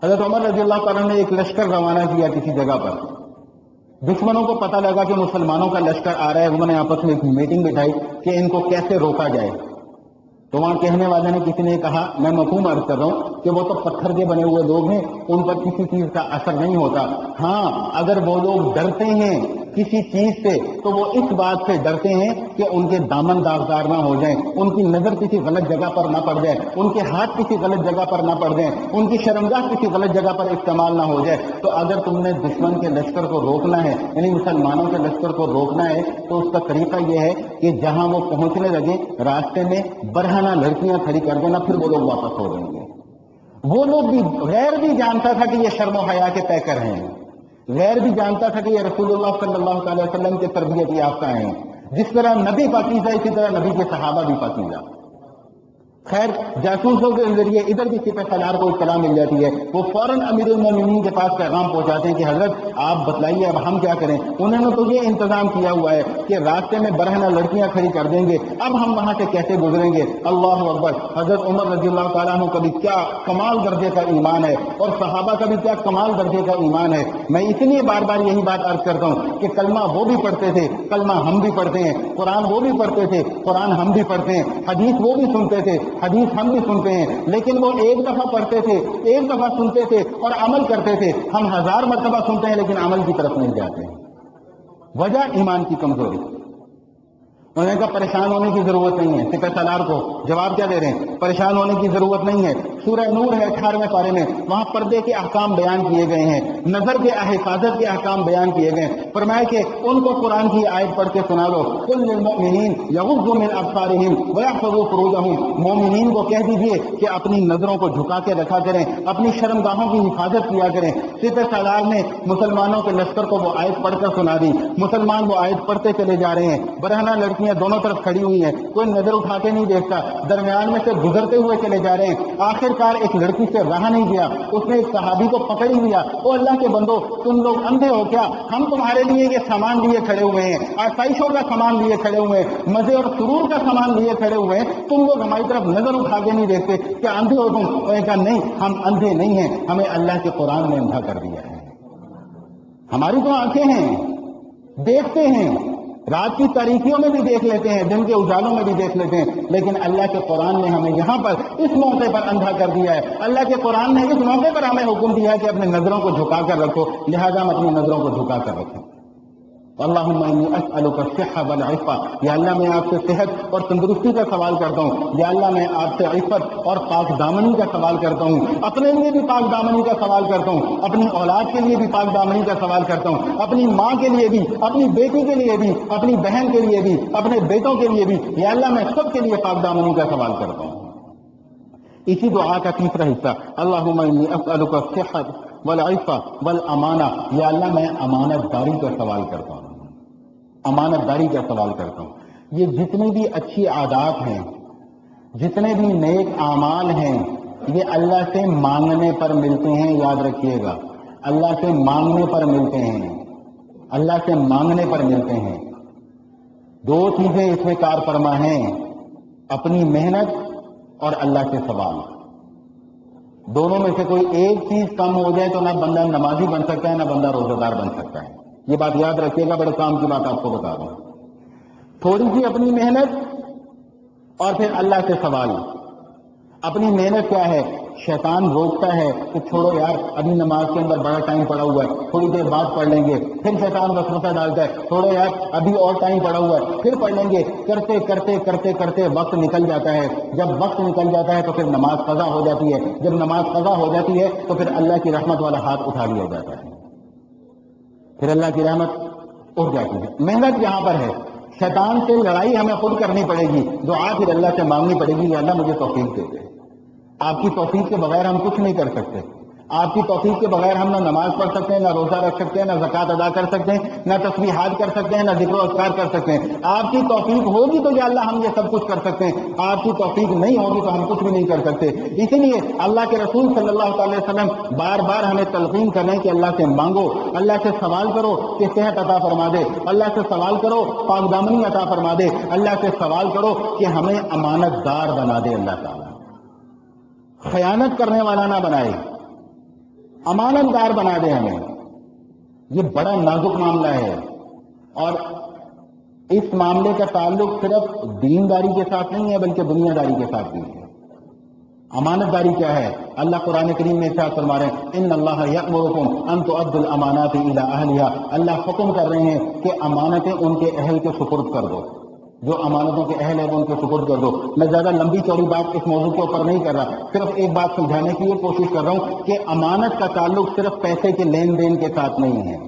حضرت عمر رضی اللہ تعالیٰ نے ایک لشکر روانہ کیا کسی جگہ پر۔ دشمنوں کو پتہ لگا کہ مسلمانوں کا لشکر آ رہا ہے، انہوں نے آپس میں ایک میٹنگ بٹھائی کہ ان کو کیسے روکا جائے۔ تو وہاں کہنے والے نے کسی نے کہا، میں مفہوم عرض کر رہا ہوں کہ وہ تو پتھر کے بنے ہوئے لوگ ہیں، ان پر کسی چیز کا اثر نہیں ہوتا، ہاں اگر وہ لوگ ڈرتے ہیں کسی چیز سے تو وہ اس بات سے ڈرتے ہیں کہ ان کے دامن داغدار نہ ہو جائیں، ان کی نظر کسی غلط جگہ پر نہ پڑ جائے، ان کے ہاتھ کسی غلط جگہ پر نہ پڑ جائیں، ان کی شرمگاہ کسی غلط جگہ پر استعمال نہ ہو جائے۔ تو اگر تم نے دشمن کے لشکر کو روکنا ہے، یعنی مسلمانوں کے لشکر کو روکنا ہے، تو اس کا طریقہ یہ ہے کہ جہاں وہ پہنچنے لگے راستے میں برہنہ لڑکیاں کھڑی کر دینا، پھر وہ لوگ واپس ہو جائیں گے۔ وہ لوگ بھی، غیر بھی جانتا تھا کہ یہ شرم و حیا کے پیکر ہیں، غیر بھی جانتا تھا کہ یہ رسول اللہ صلی اللہ علیہ وسلم کے تربیت یافتہ ہیں. جس طرح نبی پاکیزہ اسی طرح نبی کے صحابہ بھی پاکیزہ. خیر جاسوسوں کے ذریعے ادھر بھی سپہ سالار کو اطلاع مل جاتی ہے. وہ فوراً امیر المومنین کے پاس پیغام پہنچاتے ہیں کہ حضرت آپ بتلائیے اب ہم کیا کریں. انہوں نے تو یہ انتظام کیا ہوا ہے کہ راستے میں برہنہ لڑکیاں کھڑی کر دیں گے, اب ہم وہاں سے کیسے گزریں گے. اللہ اکبر. حضرت عمر رضی اللہ تعالیٰ عنہ کا بھی کیا کمال درجے کا ایمان ہے اور صحابہ کا بھی کیا کمال درجے کا ایمان ہے. میں اس لیے بار بار یہی بات عرض کرتا ہوں کہ کلمہ وہ بھی پڑھتے تھے, کلمہ ہم بھی پڑھتے ہیں. قرآن وہ بھی پڑھتے تھے, قرآن ہم بھی پڑھتے ہیں. حدیث وہ بھی سنتے تھے, حدیث ہم بھی سنتے ہیں. لیکن وہ ایک دفعہ پڑھتے تھے, ایک دفعہ سنتے تھے اور عمل کرتے تھے. ہم 1000 مرتبہ سنتے ہیں لیکن عمل کی طرف نہیں جاتے ہیں. وجہ ایمان کی کمزوری. انہوں نے کہا پریشان ہونے کی ضرورت نہیں ہے. سپہ سالار کو جواب کیا دے رہے ہیں؟ پریشان ہونے کی ضرورت نہیں ہے. سورہ نور ہے 18ویں پارے میں, وہاں پردے کے احکام بیان کیے گئے ہیں, نظر کے حفاظت کے احکام بیان کیے گئے ہیں. فرمایا کہ ان کو قرآن کی آیت پڑھ کے سنا دو. قل للمؤمنین یغضوا من ابصارہم ویحفظوا فروجہم. مومنین کو کہہ دیجئے کہ اپنی نظروں کو جھکا کے رکھا کریں, اپنی شرمگاہوں کی حفاظت کیا کریں. سپہ سالار نے مسلمانوں کے لشکر کو وہ آیت پڑھ کر سنا دی. مسلمان وہ آیت پڑھتے چلے جا رہے ہیں. برہنہ لڑکیاں دونوں طرف کھڑی ہوئی ہیں, کوئی نظر اٹھا کے نہیں دیکھتا. درمیان میں سے گزرتے ہوئے چلے جا رہے ہیں. آخرکار ایک لڑکی سے رہا نہیں گیا, اس نے ایک صحابی کو پکڑ ہی لیا. او اللہ کے بندو, تم لوگ اندھے ہو کیا؟ ہم تمہارے لیے یہ سامان لیے کھڑے ہوئے ہیں, آسائشوں کا سامان لیے کھڑے ہوئے ہیں, مزے اور سرور کا سامان لیے کھڑے ہوئے ہیں. تم لوگ ہماری طرف نظر اٹھا کے نہیں دیکھتے, کیا اندھے ہو تم؟ انہوں نے کہا نہیں, ہم اندھے نہیں ہیں, ہمیں اللہ کے قرآن نے اندھا کر دیا ہے. ہماری تو آنکھیں ہیں, دیکھتے ہیں, رات کی تاریکیوں میں بھی دیکھ لیتے ہیں, دن کے اجالوں میں بھی دیکھ لیتے ہیں, لیکن اللہ کے قرآن نے ہمیں یہاں پر اس موقع پر اندھا کر دیا ہے. اللہ کے قرآن نے اس موقع پر ہمیں حکم دیا ہے کہ اپنے نظروں کو جھکا کر رکھو, لہذا ہم اپنی نظروں کو جھکا کر رکھیں. اللہم انی اسألک الصحہ والعفہ. یا اللہ میں آپ سے صحت اور تندرستی کا سوال کرتا ہوں. یا اللہ میں آپ سے عفت اور پاک دامنی کا سوال کرتا ہوں. اپنے لیے بھی پاک دامنی کا سوال کرتا ہوں, اپنی اولاد کے لیے بھی پاک دامنی کا سوال کرتا ہوں, اپنی ماں کے لیے بھی, اپنی بیٹی کے لیے بھی, اپنی بہن کے لیے بھی, اپنے بیٹوں کے لیے بھی. یا اللہ میں سب کے لیے پاک دامنی کا سوال کرتا ہوں. اسی دعا کا تیسرا حصہ, اللہم انی اسألک الصحہ والعفہ والامانہ. یا اللہ میں امانت داری کا سوال کرتا ہوں, امانت داری کا سوال کرتا ہوں. یہ جتنی بھی اچھی عادات ہیں, جتنے بھی نیک اعمال ہیں, یہ اللہ سے مانگنے پر ملتے ہیں. یاد رکھیے گا, اللہ سے مانگنے پر ملتے ہیں, اللہ سے مانگنے پر ملتے ہیں. دو چیزیں اس میں کار فرما ہیں, اپنی محنت اور اللہ سے سوال. دونوں میں سے کوئی ایک چیز کم ہو جائے تو نہ بندہ نمازی بن سکتا ہے, نہ بندہ روزہ دار بن سکتا ہے. یہ بات یاد رکھیے گا, بڑے کام کی بات آپ کو بتا دوں. تھوڑی سی اپنی محنت اور پھر اللہ سے سوال. اپنی محنت کیا ہے؟ شیطان روکتا ہے کہ چھوڑو یار, ابھی نماز کے اندر بڑا ٹائم پڑا ہوا ہے, تھوڑی دیر بعد پڑھ لیں گے. پھر شیطان وسوسہ ڈالتا ہے, چھوڑو یار ابھی اور ٹائم پڑا ہوا ہے, پھر پڑھ لیں گے. کرتے کرتے کرتے کرتے وقت نکل جاتا ہے. جب وقت نکل جاتا ہے تو پھر نماز قضا ہو جاتی ہے. جب نماز قضا ہو جاتی ہے تو پھر اللہ کی رحمت والا ہاتھ اٹھا لیا جاتا ہے, پھر اللہ کی رحمت اٹھ جاتی ہے. محنت یہاں پر ہے. شیطان سے لڑائی ہمیں خود کرنی پڑے گی, دعا پھر اللہ سے مانگنی پڑے گی, یا اللہ مجھے توفیق دے دے. آپ کی توفیق کے بغیر ہم کچھ نہیں کر سکتے. آپ کی توفیق کے بغیر ہم نہ نماز پڑھ سکتے ہیں, نہ روزہ رکھ سکتے ہیں, نہ زکوٰۃ ادا کر سکتے ہیں, نہ تسبیحات کر سکتے ہیں, نہ ذکر و اذکار کر سکتے ہیں. آپ کی توفیق ہوگی تو یا اللہ ہم یہ سب کچھ کر سکتے ہیں. آپ کی توفیق نہیں ہوگی تو ہم کچھ بھی نہیں کر سکتے. اسی لیے اللہ کے رسول صلی اللہ علیہ وسلم بار بار ہمیں تلقین کر رہے ہیں کہ اللہ سے مانگو, اللہ سے سوال کرو کہ صحت عطا فرما دے, اللہ سے سوال کرو پاک دامنی عطا فرما دے, اللہ سے سوال کرو کہ ہمیں امانت دار بنا دے. اللہ تعالیٰ خیانت کرنے والا نہ بنائے, امانت دار بنا دے ہمیں. یہ بڑا نازک معاملہ ہے, اور اس معاملے کا تعلق صرف دینداری کے ساتھ نہیں ہے بلکہ دنیا داری کے ساتھ بھی ہے. امانت داری کیا ہے؟ اللہ قرآن کریم میں ارشاد فرما رہے ہیں, ان اللہ یأمرکم ان تؤدوا الامانات الی اہلہا. اللہ حکم کر رہے ہیں کہ امانتیں ان کے اہل کے سپرد کر دو. جو امانتوں کے اہل ہے وہ ان کے سپرد کر دو. میں زیادہ لمبی چوڑی بات اس موضوع کے اوپر نہیں کر رہا, صرف ایک بات سمجھانے کی یہ کوشش کر رہا ہوں کہ امانت کا تعلق صرف پیسے کے لین دین کے ساتھ نہیں ہے.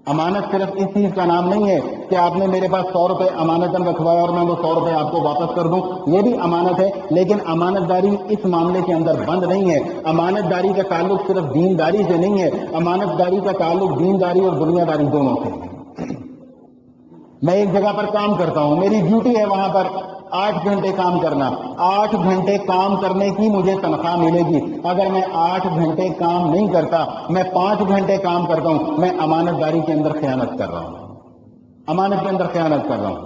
امانت صرف اس چیز کا نام نہیں ہے کہ آپ نے میرے پاس 100 روپے امانتاً رکھوایا اور میں وہ 100 روپے آپ کو واپس کر دوں، یہ بھی امانت ہے، لیکن امانت داری اس معاملے کے اندر بند نہیں ہے۔ امانت داری کا تعلق صرف دینداری سے نہیں ہے، امانت داری کا تعلق دینداری اور دنیا داری دونوں سے ہے۔ میں ایک جگہ پر کام کرتا ہوں، میری ڈیوٹی ہے وہاں پر 8 گھنٹے کام کرنا، 8 گھنٹے کام کرنے کی مجھے تنخواہ ملے گی۔ اگر میں 8 گھنٹے کام نہیں کرتا، میں 5 گھنٹے کام کرتا ہوں، میں امانت داری کے اندر خیانت کر رہا ہوں، امانت کے اندر خیانت کر رہا ہوں۔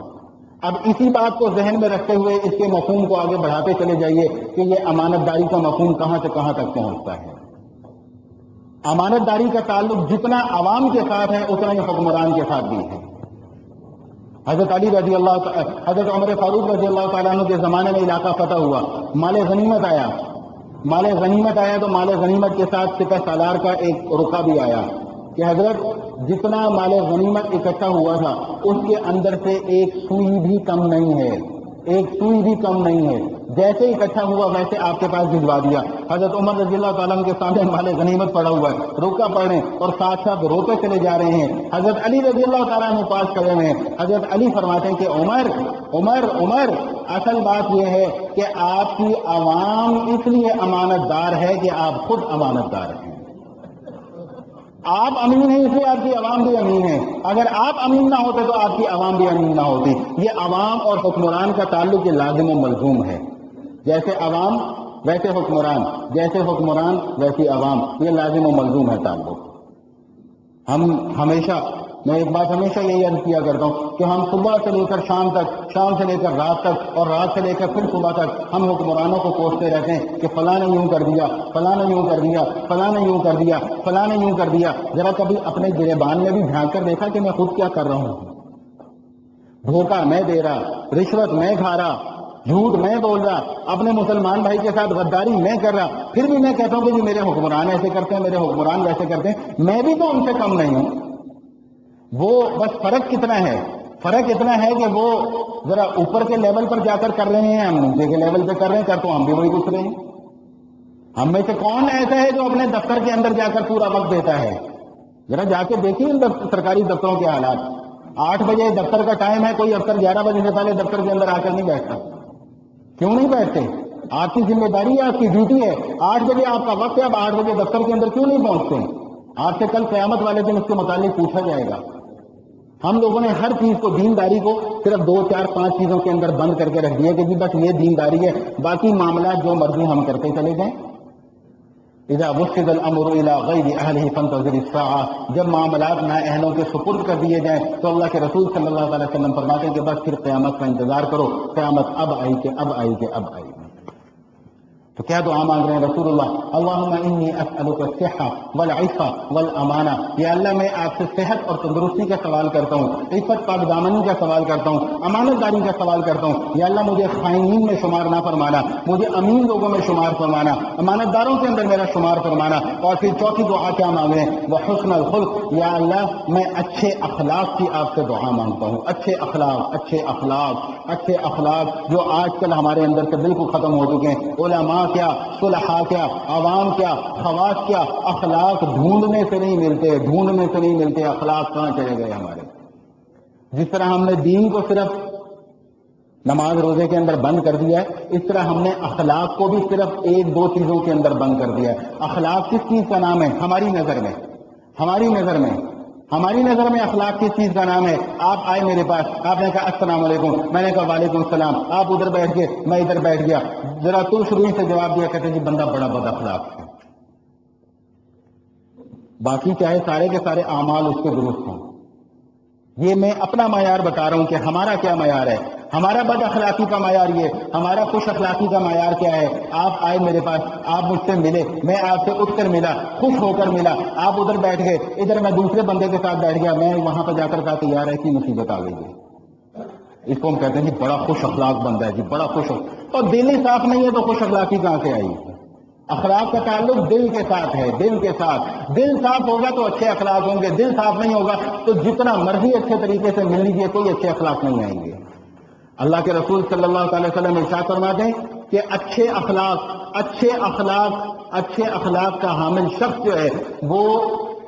اب اسی بات کو ذہن میں رکھتے ہوئے اس کے مفہوم کو آگے بڑھاتے چلے جائیے کہ یہ امانت داری کا مفہوم کہاں سے کہاں تک پہنچتا ہے۔ امانت داری کا تعلق جتنا عوام کے ساتھ ہے اتنا ہی حکمران کے ساتھ بھی ہے۔ حضرت علی رضی اللہ حضرت عمر فاروق رضی اللہ تعالیٰ عنہ کے زمانے میں علاقہ فتح ہوا، مال غنیمت آیا، مال غنیمت آیا تو مال غنیمت کے ساتھ سپہ سالار کا ایک رکا بھی آیا کہ حضرت جتنا مال غنیمت اکٹھا ہوا تھا اس کے اندر سے ایک سوئی بھی کم نہیں ہے، ایک سوئی بھی کم نہیں ہے، جیسے اکٹھا ہوا ویسے آپ کے پاس بھجوا دیا۔ حضرت عمر رضی اللہ تعالیٰ عنہ کے سامنے مال غنیمت پڑا ہوا ہے، رکا پڑ رہے ہیں اور ساتھ ساتھ روتے چلے جا رہے ہیں۔ حضرت علی رضی اللہ تعالیٰ عنہ پاس کھڑے ہوئے ہیں، حضرت علی فرماتے ہیں کہ عمر عمر عمر، اصل بات یہ ہے کہ آپ کی عوام اس لیے امانت دار ہے کہ آپ خود امانت دار ہیں۔ آپ امین ہیں اس لیے آپ کی عوام بھی امین ہے، اگر آپ امین نہ ہوتے تو آپ کی عوام بھی امین نہ ہوتی۔ یہ عوام اور حکمران کا تعلق یہ لازم و ملزوم ہے، جیسے عوام ویسے حکمران، جیسے حکمران ویسی عوام، یہ لازم و ملزوم ہے تعلق۔ ہم ہمیشہ، میں ایک بات ہمیشہ یہی عرض کیا کرتا ہوں کہ ہم صبح سے لے کر شام تک، شام سے لے کر رات تک اور رات سے لے کر پھر صبح تک ہم حکمرانوں کو کوستے رہتے ہیں کہ فلاں نے یوں کر دیا، فلاں نے یوں کر دیا، فلاں نے یوں کر دیا، فلاں نے یوں کر دیا۔ ذرا کبھی اپنے گریبان میں بھی جھانک کر دیکھا کہ میں خود کیا کر رہا ہوں؟ دھوکہ میں دے رہا، رشوت میں کھا رہا، جھوٹ میں بول رہا، اپنے مسلمان بھائی کے ساتھ غداری میں کر رہا، پھر بھی میں کہتا ہوں کہ جی میرے حکمران ایسے کرتے ہیں، میرے حکمران ویسے کرتے ہیں۔ میں بھی تو ان سے کم نہیں ہوں۔ وہ بس فرق کتنا ہے؟ فرق اتنا ہے کہ وہ ذرا اوپر کے لیول پر جا کر رہے ہیں، ہم نیچے کے لیول پہ کر رہے ہیں، کر تو ہم بھی وہی کچھ رہے ہیں۔ ہم میں سے کون ایسا ہے جو اپنے دفتر کے اندر جا کر پورا وقت دیتا ہے؟ ذرا جا کے دیکھیے ان سرکاری دفتروں کے حالات۔ 8 بجے دفتر کا ٹائم ہے، کوئی افسر 11 بجے سے پہلے دفتر کے اندر آ کر نہیں بیٹھتا۔ کیوں نہیں بیٹھتے؟ آپ کی ذمہ داری ہے، آپ کی ڈیوٹی ہے، 8 بجے آپ کا وقت ہے، آپ 8 بجے دفتر کے اندر کیوں نہیں پہنچتے؟ آپ سے کل قیامت والے دن اس کے متعلق پوچھا جائے گا۔ ہم لوگوں نے ہر چیز کو، دینداری کو صرف 2 4 5 چیزوں کے اندر بند کر کے رکھ دیا کہ جی بس یہ دینداری ہے، باقی معاملات جو مرضی ہم کرتے چلے جائیں۔ اذا وسد الامر الى غیر اہلہ فانتظر الساعہ، جب معاملات نااہلوں کے سپرد کر دیے جائیں تو اللہ کے رسول صلی اللہ علیہ وسلم فرماتے ہیں کہ بس پھر قیامت کا انتظار کرو، قیامت اب آئی کہ اب آئی کہ اب آئی۔ تو کیا دعا مانگ رہے ہیں رسول اللہ؟ اللہم انی اسألک الصحہ والعفہ والامانہ، یا اللہ میں آپ سے صحت اور تندرستی کا سوال کرتا ہوں، عفت پاک دامنی کا سوال کرتا ہوں، امانت داری کا سوال کرتا ہوں۔ یا اللہ مجھے خائنین میں شمار نہ فرمانا، مجھے امین لوگوں میں شمار فرمانا، امانت داروں کے اندر میرا شمار فرمانا۔ اور پھر چوتھی دعا کیا مانگ رہے ہیں؟ وحسن الخلق، یا اللہ میں اچھے اخلاق کی آپ سے دعا مانگتا ہوں۔ اچھے اخلاق، اچھے اخلاق، اچھے اخلاق جو آج کل ہمارے اندر سے بالکل ختم ہو چکے ہیں۔ علماء کیا، صلحاء کیا، عوام کیا، خواص کیا، اخلاق ڈھونڈنے سے نہیں ملتے، ڈھونڈنے سے نہیں ملتے، اخلاق کہاں چلے گئے ہمارے؟ جس طرح ہم نے دین کو صرف نماز روزے کے اندر بند کر دیا ہے، اس طرح ہم نے اخلاق کو بھی صرف 1 2 چیزوں کے اندر بند کر دیا ہے۔ اخلاق کس چیز کا نام ہے ہماری نظر میں؟ ہماری نظر میں اخلاق کس چیز کا نام ہے؟ آپ آئے میرے پاس، آپ نے کہا السلام علیکم، میں نے کہا وعلیکم السلام، آپ ادھر بیٹھ گئے، میں ادھر بیٹھ گیا، ذرا تو شروع سے جواب دیا کہتے جی بندہ بڑا بد اخلاق ہے۔ باقی چاہے سارے کے سارے اعمال اس کے درست ہوں، یہ میں اپنا معیار بتا رہا ہوں کہ ہمارا کیا معیار ہے۔ ہمارا بد اخلاقی کا معیار یہ، ہمارا خوش اخلاقی کا معیار کیا ہے؟ آپ آئے میرے پاس، آپ مجھ سے ملے، میں آپ سے اٹھ کر ملا، خوش ہو کر ملا، آپ ادھر بیٹھ گئے، ادھر میں دوسرے بندے کے ساتھ بیٹھ گیا، میں وہاں پہ جا کر کہا کہ یار ایسی مصیبت آ گئی ہے۔ اس کو ہم کہتے ہیں جی بڑا خوش اخلاق بندہ ہے، جی بڑا خوش، اور دل ہی صاف نہیں ہے تو خوش اخلاقی کہاں سے آئی؟ اخلاق کا تعلق دل کے ساتھ ہے، دل کے ساتھ۔ دل صاف ہوگا تو اچھے اخلاق ہوں گے، دل صاف نہیں ہوگا تو جتنا مرضی اچھے طریقے سے مل لیجیے کوئی اچھے اخلاق نہیں آئیں گے۔ اللہ کے رسول صلی اللہ علیہ وسلم ارشاد فرماتے ہیں کہ اچھے اخلاق کا حامل شخص جو ہے وہ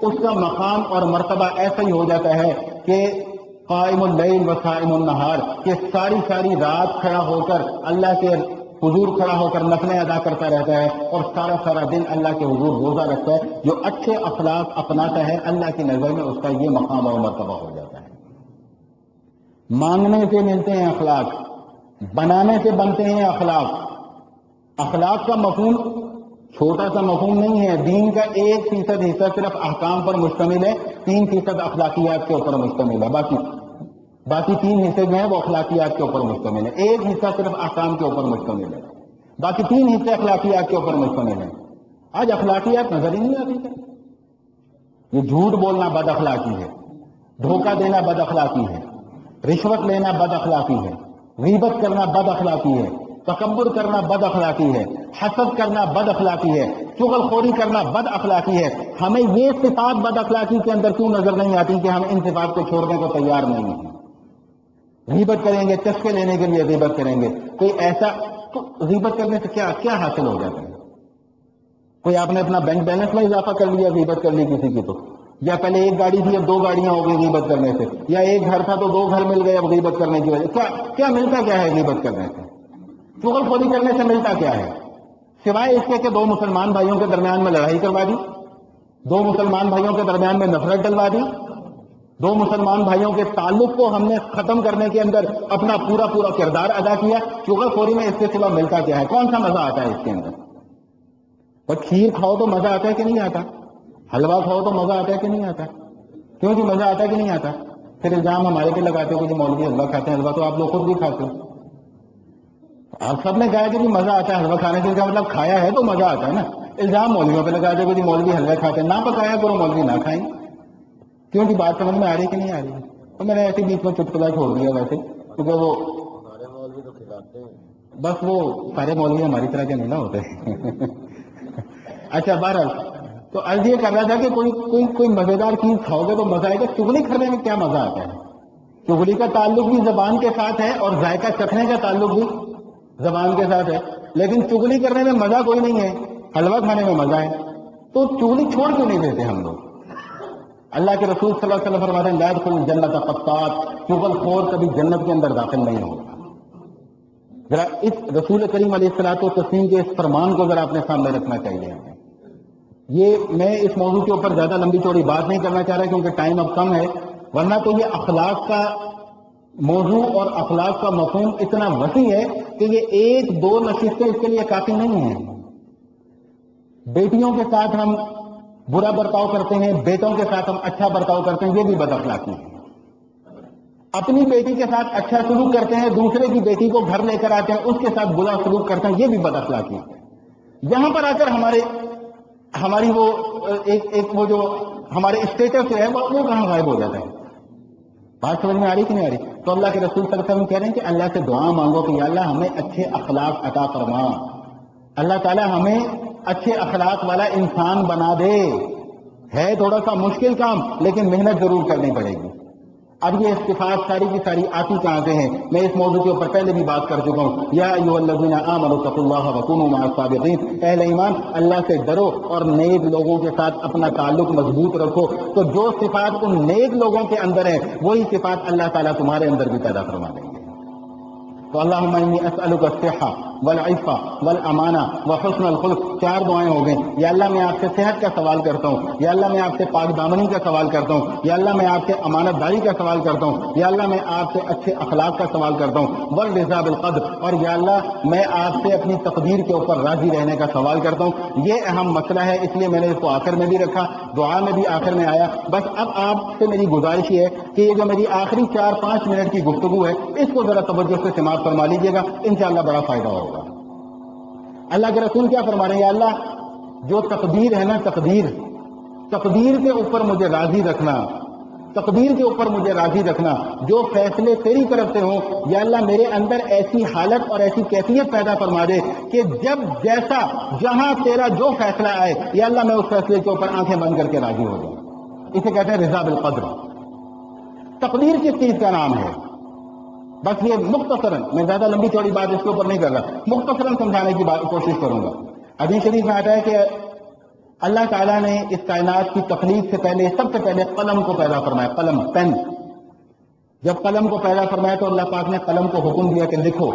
اس کا مقام اور مرتبہ ایسا ہی ہو جاتا ہے کہ قائم اللیل و صائم النہار، کہ ساری ساری رات کھڑا ہو کر اللہ کے حضور کھڑا ہو کر نفلیں ادا کرتا رہتا ہے، اور سارا سارا دن اللہ کے حضور روزہ رکھتا ہے۔ جو اچھے اخلاق اپناتا ہے اللہ کی نظر میں اس کا یہ مقام اور مرتبہ ہو جاتا ہے۔ مانگنے سے ملتے ہیں اخلاق، بنانے سے بنتے ہیں اخلاق۔ اخلاق کا مفہوم چھوٹا سا مفہوم نہیں ہے، دین کا 1% حصہ صرف احکام پر مشتمل ہے، 3% اخلاقیات کے اوپر مشتمل ہے، باقی 3 حصے جو ہیں وہ اخلاقیات کے اوپر مشتمل ہے۔ 1 حصہ صرف احکام کے اوپر مشتمل ہے، باقی 3 حصے اخلاقیات کے اوپر مشتمل ہیں۔ آج اخلاقیات نظر ہی نہیں آتی ہے۔ یہ جھوٹ بولنا بد اخلاقی ہے، دھوکہ دینا بد اخلاقی ہے، رشوت لینا بد اخلاقی ہے، غیبت کرنا بد اخلاقی ہے، تکبر کرنا بد اخلاقی ہے، حسد کرنا بد اخلاقی ہے، چغل خوری کرنا بد اخلاقی ہے۔ ہمیں یہ صفات بد اخلاقی کے اندر کیوں نظر نہیں آتی کہ ہم ان صفات کو چھوڑنے کو تیار نہیں ہیں؟ غیبت کریں گے، چسکے لینے کے لیے غیبت کریں گے، کوئی ایسا تو غیبت کرنے سے کیا حاصل ہو جاتا ہے؟ کوئی آپ نے اپنا بینک بیلنس میں اضافہ کر لیا غیبت کر لی کسی کی، تو یا پہلے 1 گاڑی تھی اب 2 گاڑیاں ہو گئی غیبت کرنے سے، یا 1 گھر تھا تو 2 گھر مل گئے اب غیبت کرنے کی وجہ کیا ملتا کیا ہے غیبت کرنے سے؟ چغل خوری کرنے سے ملتا کیا ہے سوائے اس کے کہ 2 مسلمان بھائیوں کے درمیان میں لڑائی کروا دی، 2 مسلمان بھائیوں کے درمیان میں نفرت ڈلوا دی، 2 مسلمان بھائیوں کے تعلق کو ہم نے ختم کرنے کے اندر اپنا پورا کردار ادا کیا۔ چغل خوری میں اس کے سوا ملتا کیا ہے؟ کون سا مزہ آتا ہے اس کے اندر؟ اور کھیر کھاؤ تو مزہ آتا ہے کہ نہیں آتا؟ حلوہ کھاؤ تو مزہ آتا ہے کہ نہیں آتا؟ کیوں جی مزہ آتا ہے کہ نہیں آتا؟ پھر الزام ہمارے پہ لگاتے ہو کہ مولوی حلوہ کھاتے ہیں، حلوہ تو آپ لوگ خود بھی کھاتے ہو۔ آپ سب نے کہا کہ مزہ آتا ہے حلوہ کھانے سے، کا مطلب کھایا ہے تو مزہ آتا ہے نا۔ الزام مولویوں پہ لگا دے کہ مولوی حلوہ کھاتے ہیں، نہ پکایا کرو مولوی نہ کھائیں۔ کیوں جی بات سمجھ میں آ رہی کہ نہیں آ رہی؟ تو میں نے ایسے بیچ میں چٹکلا چھوڑ دیا ویسے، کیونکہ وہ مولوی تو کھلاتے ہیں، بس وہ سارے مولوی ہماری طرح کے نہیں نہ ہوتے۔ اچھا بہرحال تو عرض یہ کر رہا تھا کہ کوئی مزیدار چیز کھاؤ گے تو مزہ آئے گا۔ چغلی کرنے میں کیا مزہ آتا ہے؟ چغلی کا تعلق بھی زبان کے ساتھ ہے اور ذائقہ چکھنے کا تعلق بھی زبان کے ساتھ ہے، لیکن چغلی کرنے میں مزہ کوئی نہیں ہے، حلوہ کھانے میں مزہ ہے۔ تو چغلی چھوڑ کیوں نہیں دیتے ہم لوگ؟ اللہ کے رسول صلی اللہ علیہ وسلم فرماتے ہیں لا يدخل الجنۃ قطات، چغل خور کبھی جنت کے اندر داخل نہیں ہوگا۔ ذرا اس رسول کریم علیہ الصلوۃ والتسلیم کے اس فرمان کو ذرا اپنے سامنے رکھنا چاہیے ہمیں۔ یہ میں اس موضوع کے اوپر زیادہ لمبی چوڑی بات نہیں کرنا چاہ رہا کیونکہ ٹائم اب کم ہے، ورنہ تو یہ اخلاق کا موضوع اور اخلاق کا مفہوم اتنا وسیع ہے کہ یہ 1-2 نشستیں اس کے لیے کافی نہیں ہیں۔ بیٹیوں کے ساتھ ہم برا برتاؤ کرتے ہیں، بیٹوں کے ساتھ ہم اچھا برتاؤ کرتے ہیں، یہ بھی بد اخلاقی ہے۔ اپنی بیٹی کے ساتھ اچھا سلوک کرتے ہیں، دوسرے کی بیٹی کو گھر لے کر آتے ہیں اس کے ساتھ برا سلوک کرتے ہیں، یہ بھی بد اخلاقی ہے۔ یہاں پر آ کر ہماری وہ ایک وہ جو ہمارے اسٹیٹس ہے وہ کہاں غائب ہو جاتا ہے؟ بات سمجھ میں آ رہی کہ نہیں آ رہی؟ تو اللہ کے رسول صلی اللہ علیہ وسلم کہہ رہے ہیں کہ اللہ سے دعا مانگو کہ یا اللہ ہمیں اچھے اخلاق عطا فرما، اللہ تعالیٰ ہمیں اچھے اخلاق والا انسان بنا دے۔ ہے تھوڑا سا مشکل کام لیکن محنت ضرور کرنی پڑے گی۔ اب یہ صفات ساری کی ساری آتی کہاں سے ہیں؟ میں اس موضوع کے اوپر پہلے بھی بات کر چکا ہوں۔ یا ایھا الذین آمنوا اتقوا اللہ وکونوا مع الصادقین، اہل ایمان اللہ سے ڈرو اور نیک لوگوں کے ساتھ اپنا تعلق مضبوط رکھو۔ تو جو صفات ان نیک لوگوں کے اندر ہیں وہی صفات اللہ تعالیٰ تمہارے اندر بھی پیدا فرما دیں گے۔ تو اللہم انی اسألک الصحہ والعفہ والامانہ وحسن الخلق، 4 دعائیں ہو گئیں۔ یا اللہ میں آپ سے صحت کا سوال کرتا ہوں، یا اللہ میں آپ سے پاک دامنی کا سوال کرتا ہوں، یا اللہ میں آپ سے امانت داری کا سوال کرتا ہوں، یا اللہ میں آپ سے اچھے اخلاق کا سوال کرتا ہوں، والرضا بالقدر، اور یا اللہ میں آپ سے اپنی تقدیر کے اوپر راضی رہنے کا سوال کرتا ہوں۔ یہ اہم مسئلہ ہے، اس لیے میں نے اس کو آخر میں بھی رکھا، دعا میں بھی آخر میں آیا۔ بس اب آپ سے میری گزارش یہ ہے کہ یہ جو میری آخری 4-5 منٹ کی گفتگو ہے اس کو ذرا توجہ سے سماعت فرما لیجیے گا، انشاءاللہ بڑا فائدہ ہوگا۔ اللہ کے رسول کیا فرما رہے ہیں؟ یا اللہ جو تقدیر ہے نا، تقدیر کے اوپر مجھے راضی رکھنا، تقدیر کے اوپر مجھے راضی رکھنا، جو فیصلے تیری طرف سے ہوں یا اللہ میرے اندر ایسی حالت اور ایسی کیفیت پیدا فرما دے کہ جب جیسا جہاں تیرا جو فیصلہ آئے یا اللہ میں اس فیصلے کے اوپر آنکھیں بند کر کے راضی ہو جاؤں۔ اسے کہتے ہیں رضا بالقدر۔ تقدیر کس چیز کا نام ہے؟ بس یہ مختصراً، میں زیادہ لمبی چوڑی بات اس کے اوپر نہیں کر رہا، مختصراً سمجھانے کی کوشش کروں گا۔ حدیث شریف میں آتا ہے کہ اللہ تعالیٰ نے اس کائنات کی تخلیق سے پہلے سب سے پہلے قلم کو پیدا فرمایا، قلم، پین۔ جب قلم کو پیدا فرمایا تو اللہ پاک نے قلم کو حکم دیا کہ لکھو۔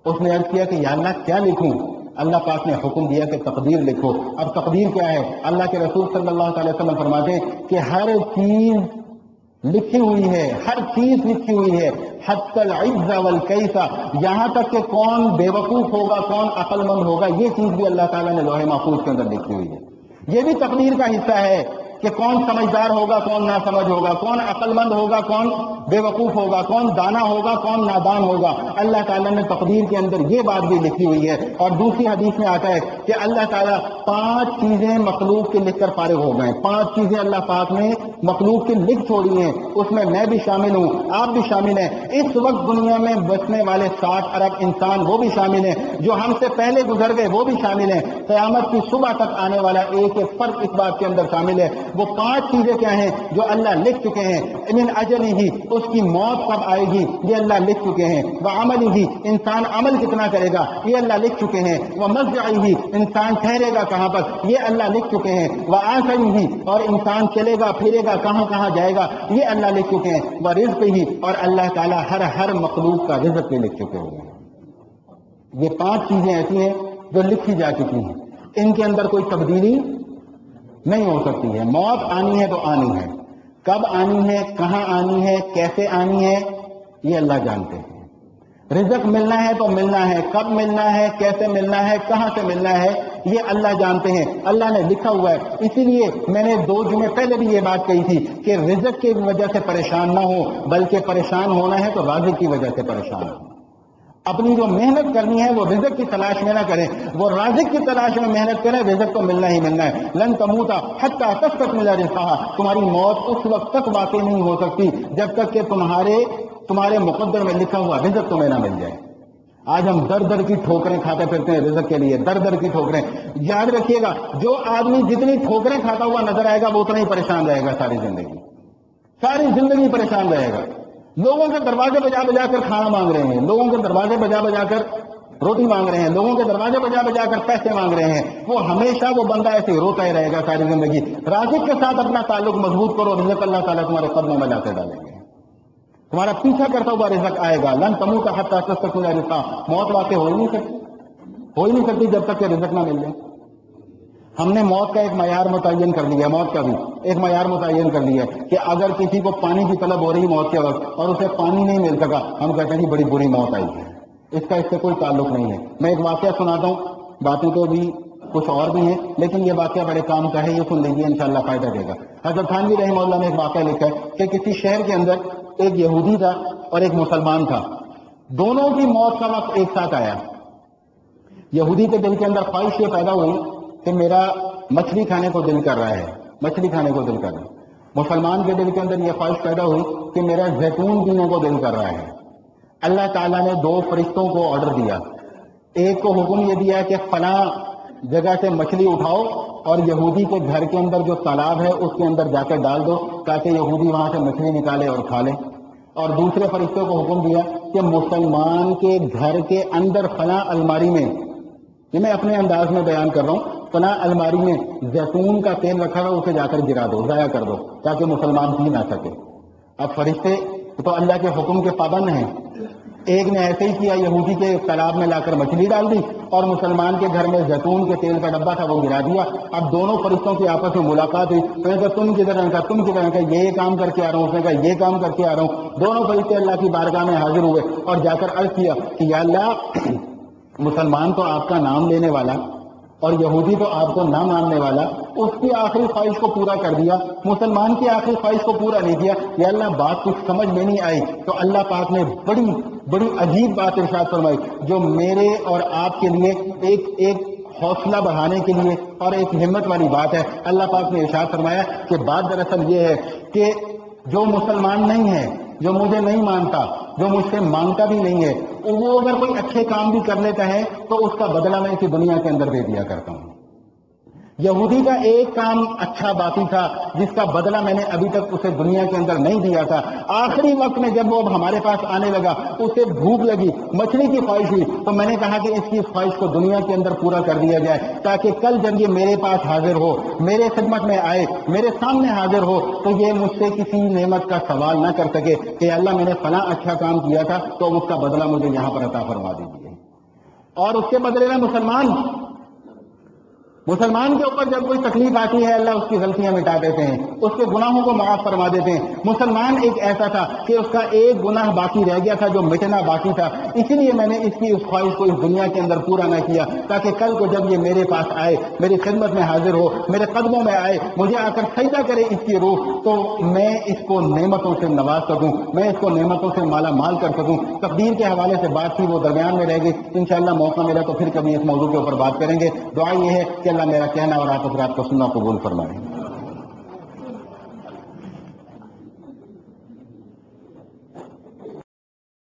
اس نے عرض کیا کہ یا اللہ کیا لکھوں؟ اللہ پاک نے حکم دیا کہ تقدیر لکھو۔ اب تقدیر کیا ہے؟ اللہ کے رسول صلی اللہ علیہ وسلم فرماتے کہ ہر چیز لکھی ہوئی ہے، ہر چیز لکھی ہوئی ہے، حتی العز والکیس، یہاں تک کہ کون بے وقوف ہوگا، کون عقل مند ہوگا، یہ چیز بھی اللہ تعالیٰ نے لوح محفوظ کے اندر لکھی ہوئی ہے۔ یہ بھی تقدیر کا حصہ ہے کہ کون سمجھدار ہوگا، کون ناسمجھ ہوگا، کون عقل مند ہوگا، کون بے وقوف ہوگا، کون دانا ہوگا، کون نادان ہوگا۔ اللہ تعالیٰ نے تقدیر کے اندر یہ بات بھی لکھی ہوئی ہے۔ اور دوسری حدیث میں آتا ہے کہ اللہ تعالیٰ 5 چیزیں مخلوق کے لکھ کر فارغ ہو گئے، 5 چیزیں اللہ پاک نے مخلوق کی لکھ چھوڑی ہیں، اس میں میں بھی شامل ہوں، آپ بھی شامل ہیں، اس وقت دنیا میں بسنے والے 60 ارب انسان وہ بھی شامل ہیں، جو ہم سے پہلے گزر گئے وہ بھی شامل ہیں، قیامت کی صبح تک آنے والا ایک ایک فرد اس بات کے اندر شامل ہے۔ وہ 5 چیزیں کیا ہیں جو اللہ لکھ چکے ہیں؟ من اجلہ ہی، اس کی موت کب آئے گی یہ اللہ لکھ چکے ہیں، وعملہ ہی، انسان عمل کتنا کرے گا یہ اللہ لکھ چکے ہیں، ومضجعہ ہی، انسان ٹھہرے گا کہاں پر یہ اللہ لکھ چکے ہیں، وآخرہ ہی، اور انسان چلے گا پھرے گا کہاں کہاں جائے گا یہ اللہ لکھ چکے ہیں، ورزقہ ہی، اور اللہ تعالیٰ ہر مخلوق کا رزق بھی لکھ چکے ہوئے ہیں۔ یہ 5 چیزیں ایسی ہیں جو لکھی جا چکی ہیں، ان کے اندر کوئی تبدیلی نہیں ہو سکتی ہے۔ موت آنی ہے تو آنی ہے، کب آنی ہے، کہاں آنی ہے، کیسے آنی ہے یہ اللہ جانتے ہیں۔ رزق ملنا ہے تو ملنا ہے، کب ملنا ہے، کیسے ملنا ہے، کہاں سے ملنا ہے یہ اللہ جانتے ہیں، اللہ نے لکھا ہوا ہے۔ اسی لیے میں نے 2 جمعے پہلے بھی یہ بات کہی تھی کہ رزق کی وجہ سے پریشان نہ ہو، بلکہ پریشان ہونا ہے تو رازق کی وجہ سے پریشان ہو۔ اپنی جو محنت کرنی ہے وہ رزق کی تلاش میں نہ کریں، وہ رازق کی تلاش میں محنت کریں، رزق تو ملنا ہی ملنا ہے۔ لن تموتا حتی تستکمل رزقھا، تمہاری موت اس وقت تک واقع نہیں ہو سکتی جب تک کہ تمہارے مقدر میں لکھا ہوا رزق تمہیں نہ مل جائے۔ آج ہم در در کی ٹھوکریں کھاتے پھرتے ہیں رزق کے لیے، در در کی ٹھوکریں۔ یاد رکھیے گا جو آدمی جتنی ٹھوکریں کھاتا ہوا نظر آئے گا وہ اتنا ہی پریشان رہے گا، ساری زندگی پریشان رہے گا۔ لوگوں کے دروازے بجا بجا کر کھانا مانگ رہے ہیں، لوگوں کے دروازے بجا بجا کر روٹی مانگ رہے ہیں، لوگوں کے دروازے بجا بجا کر پیسے مانگ رہے ہیں، وہ ہمیشہ وہ بندہ ایسے روتا ہی رہے گا ساری زندگی۔ رازق کے ساتھ اپنا تعلق مضبوط کرو، رزق اللہ تعالیٰ تمہارے قدموں میں لا کے ڈالیں گے، تمہارا پیچھا کرتا ہوا رزق آئے گا۔ لن تموت حتی تستکمل رزقھا، موت واقع ہو ہی نہیں سکتی جب تک کہ رزق نہ مل جائے۔ ہم نے موت کا ایک معیار متعین کر لیا، موت کا بھی ایک معیار متعین کر لیا کہ اگر کسی کو پانی کی طلب ہو رہی موت کے وقت اور اسے پانی نہیں مل سکا، ہم کہتے ہیں کہ بڑی بری موت آئی ہے، اس کا اس سے کوئی تعلق نہیں ہے۔ میں ایک واقعہ سناتا ہوں، باتیں تو بھی کچھ اور بھی ہیں لیکن یہ واقعہ بڑے کام کا ہے، یہ سن لیجیے انشاءاللہ فائدہ دے گا۔ حضرت تھانوی رحمہ اللہ نے ایک واقعہ لکھا ہے کہ کسی شہر کے اندر ایک یہودی تھا اور ایک مسلمان تھا، دونوں کی موت کا وقت ایک ساتھ آیا۔ یہودی کے دل کے اندر خواہش یہ پیدا ہوئی کہ میرا مچھلی کھانے کو دل کر رہا ہے، مچھلی کھانے کو دل کر رہا ہے۔ مسلمان کے دل کے اندر یہ خواہش پیدا ہوئی کہ میرا زیتون پینے کو دل کر رہا ہے۔ اللہ تعالیٰ نے 2 فرشتوں کو آرڈر دیا، ایک کو حکم یہ دیا کہ فلاں جگہ سے مچھلی اٹھاؤ اور یہودی کے گھر کے اندر جو تالاب ہے اس کے اندر جا کے ڈال دو تاکہ یہودی وہاں سے مچھلی نکالے اور کھا لے۔ اور دوسرے فرشتے کو حکم دیا کہ مسلمان کے گھر کے اندر فلاں الماری میں، یہ میں اپنے انداز میں بیان کر رہا ہوں، فلاں الماری میں زیتون کا تیل رکھا ہوا اسے جا کر گرا دو، ضائع کر دو تاکہ مسلمان پی نہ سکے۔ اب فرشتے تو اللہ کے حکم کے پابند ہیں، ایک نے ایسے ہی کیا، یہودی کے تالاب میں لا کر مچھلی ڈال دی اور مسلمان کے گھر میں زیتون کے تیل کا ڈبہ تھا وہ گرا دیا۔ اب دونوں فرشتوں کی آپس میں ملاقات ہوئی، تو نے کہا تم کدھر ہیں، تم کدھر ہیں، یہ کام کر کے آ رہا ہوں، اس نے کہا یہ کام کر کے آ رہا ہوں۔ دونوں فرشتے اللہ کی بارگاہ میں حاضر ہوئے اور جا کر عرض کیا کہ یا اللہ، مسلمان تو آپ کا نام لینے والا اور یہودی تو آپ کو نہ ماننے والا، اس کی آخری خواہش کو پورا کر دیا، مسلمان کی آخری خواہش کو پورا نہیں کیا۔ یا اللہ بات کچھ سمجھ میں نہیں آئی، تو اللہ پاک نے بڑی عجیب بات ارشاد فرمائی جو میرے اور آپ کے لیے ایک حوصلہ بڑھانے کے لیے اور ایک ہمت والی بات ہے۔ اللہ پاک نے ارشاد فرمایا کہ بات دراصل یہ ہے کہ جو مسلمان نہیں ہے، جو مجھے نہیں مانتا، جو مجھ سے مانگتا بھی نہیں ہے، وہ اگر کوئی اچھے کام بھی کر لیتا ہے تو اس کا بدلہ میں اسی دنیا کے اندر دے دیا کرتا ہوں۔ یہودی کا ایک کام اچھا باقی تھا جس کا بدلہ میں نے ابھی تک اسے دنیا کے اندر نہیں دیا تھا. آخری وقت میں جب وہ اب ہمارے پاس آنے لگا اسے بھوک لگی, مچھلی کی خواہش ہوئی, تو میں نے کہا کہ اس کی خواہش کو دنیا کے اندر پورا کر دیا جائے تاکہ کل جب یہ میرے پاس حاضر ہو, میرے خدمت میں آئے, میرے سامنے حاضر ہو, تو یہ مجھ سے کسی نعمت کا سوال نہ کر سکے کہ اللہ میں نے فلاں اچھا کام کیا تھا تو اس کا بدلہ مجھے یہاں پر عطا فرما دیجیے. اور اس کے بدلے میں مسلمان کے اوپر جب کوئی تکلیف آتی ہے اللہ اس کی غلطیاں مٹا دیتے ہیں, اس کے گناہوں کو معاف فرما دیتے ہیں. مسلمان ایک ایسا تھا کہ اس کا ایک گناہ باقی رہ گیا تھا جو مٹنا باقی تھا, اسی لیے میں نے اس کی اس خواہش کو اس دنیا کے اندر پورا نہ کیا تاکہ کل کو جب یہ میرے پاس آئے, میری خدمت میں حاضر ہو, میرے قدموں میں آئے, مجھے آ کر سجدہ کرے اس کی روح, تو میں اس کو نعمتوں سے نواز سکوں, میں اس کو نعمتوں سے مالا مال کر سکوں. تقدیر کے حوالے سے بات تھی وہ درمیان میں رہ گئی, انشاءاللہ موقع ملا تو پھر کبھی اس موضوع کے اوپر بات کریں گے. دعا یہ ہے کہ اللہ میرا کہنا اور آپ حضرات کو سننا قبول فرمائے.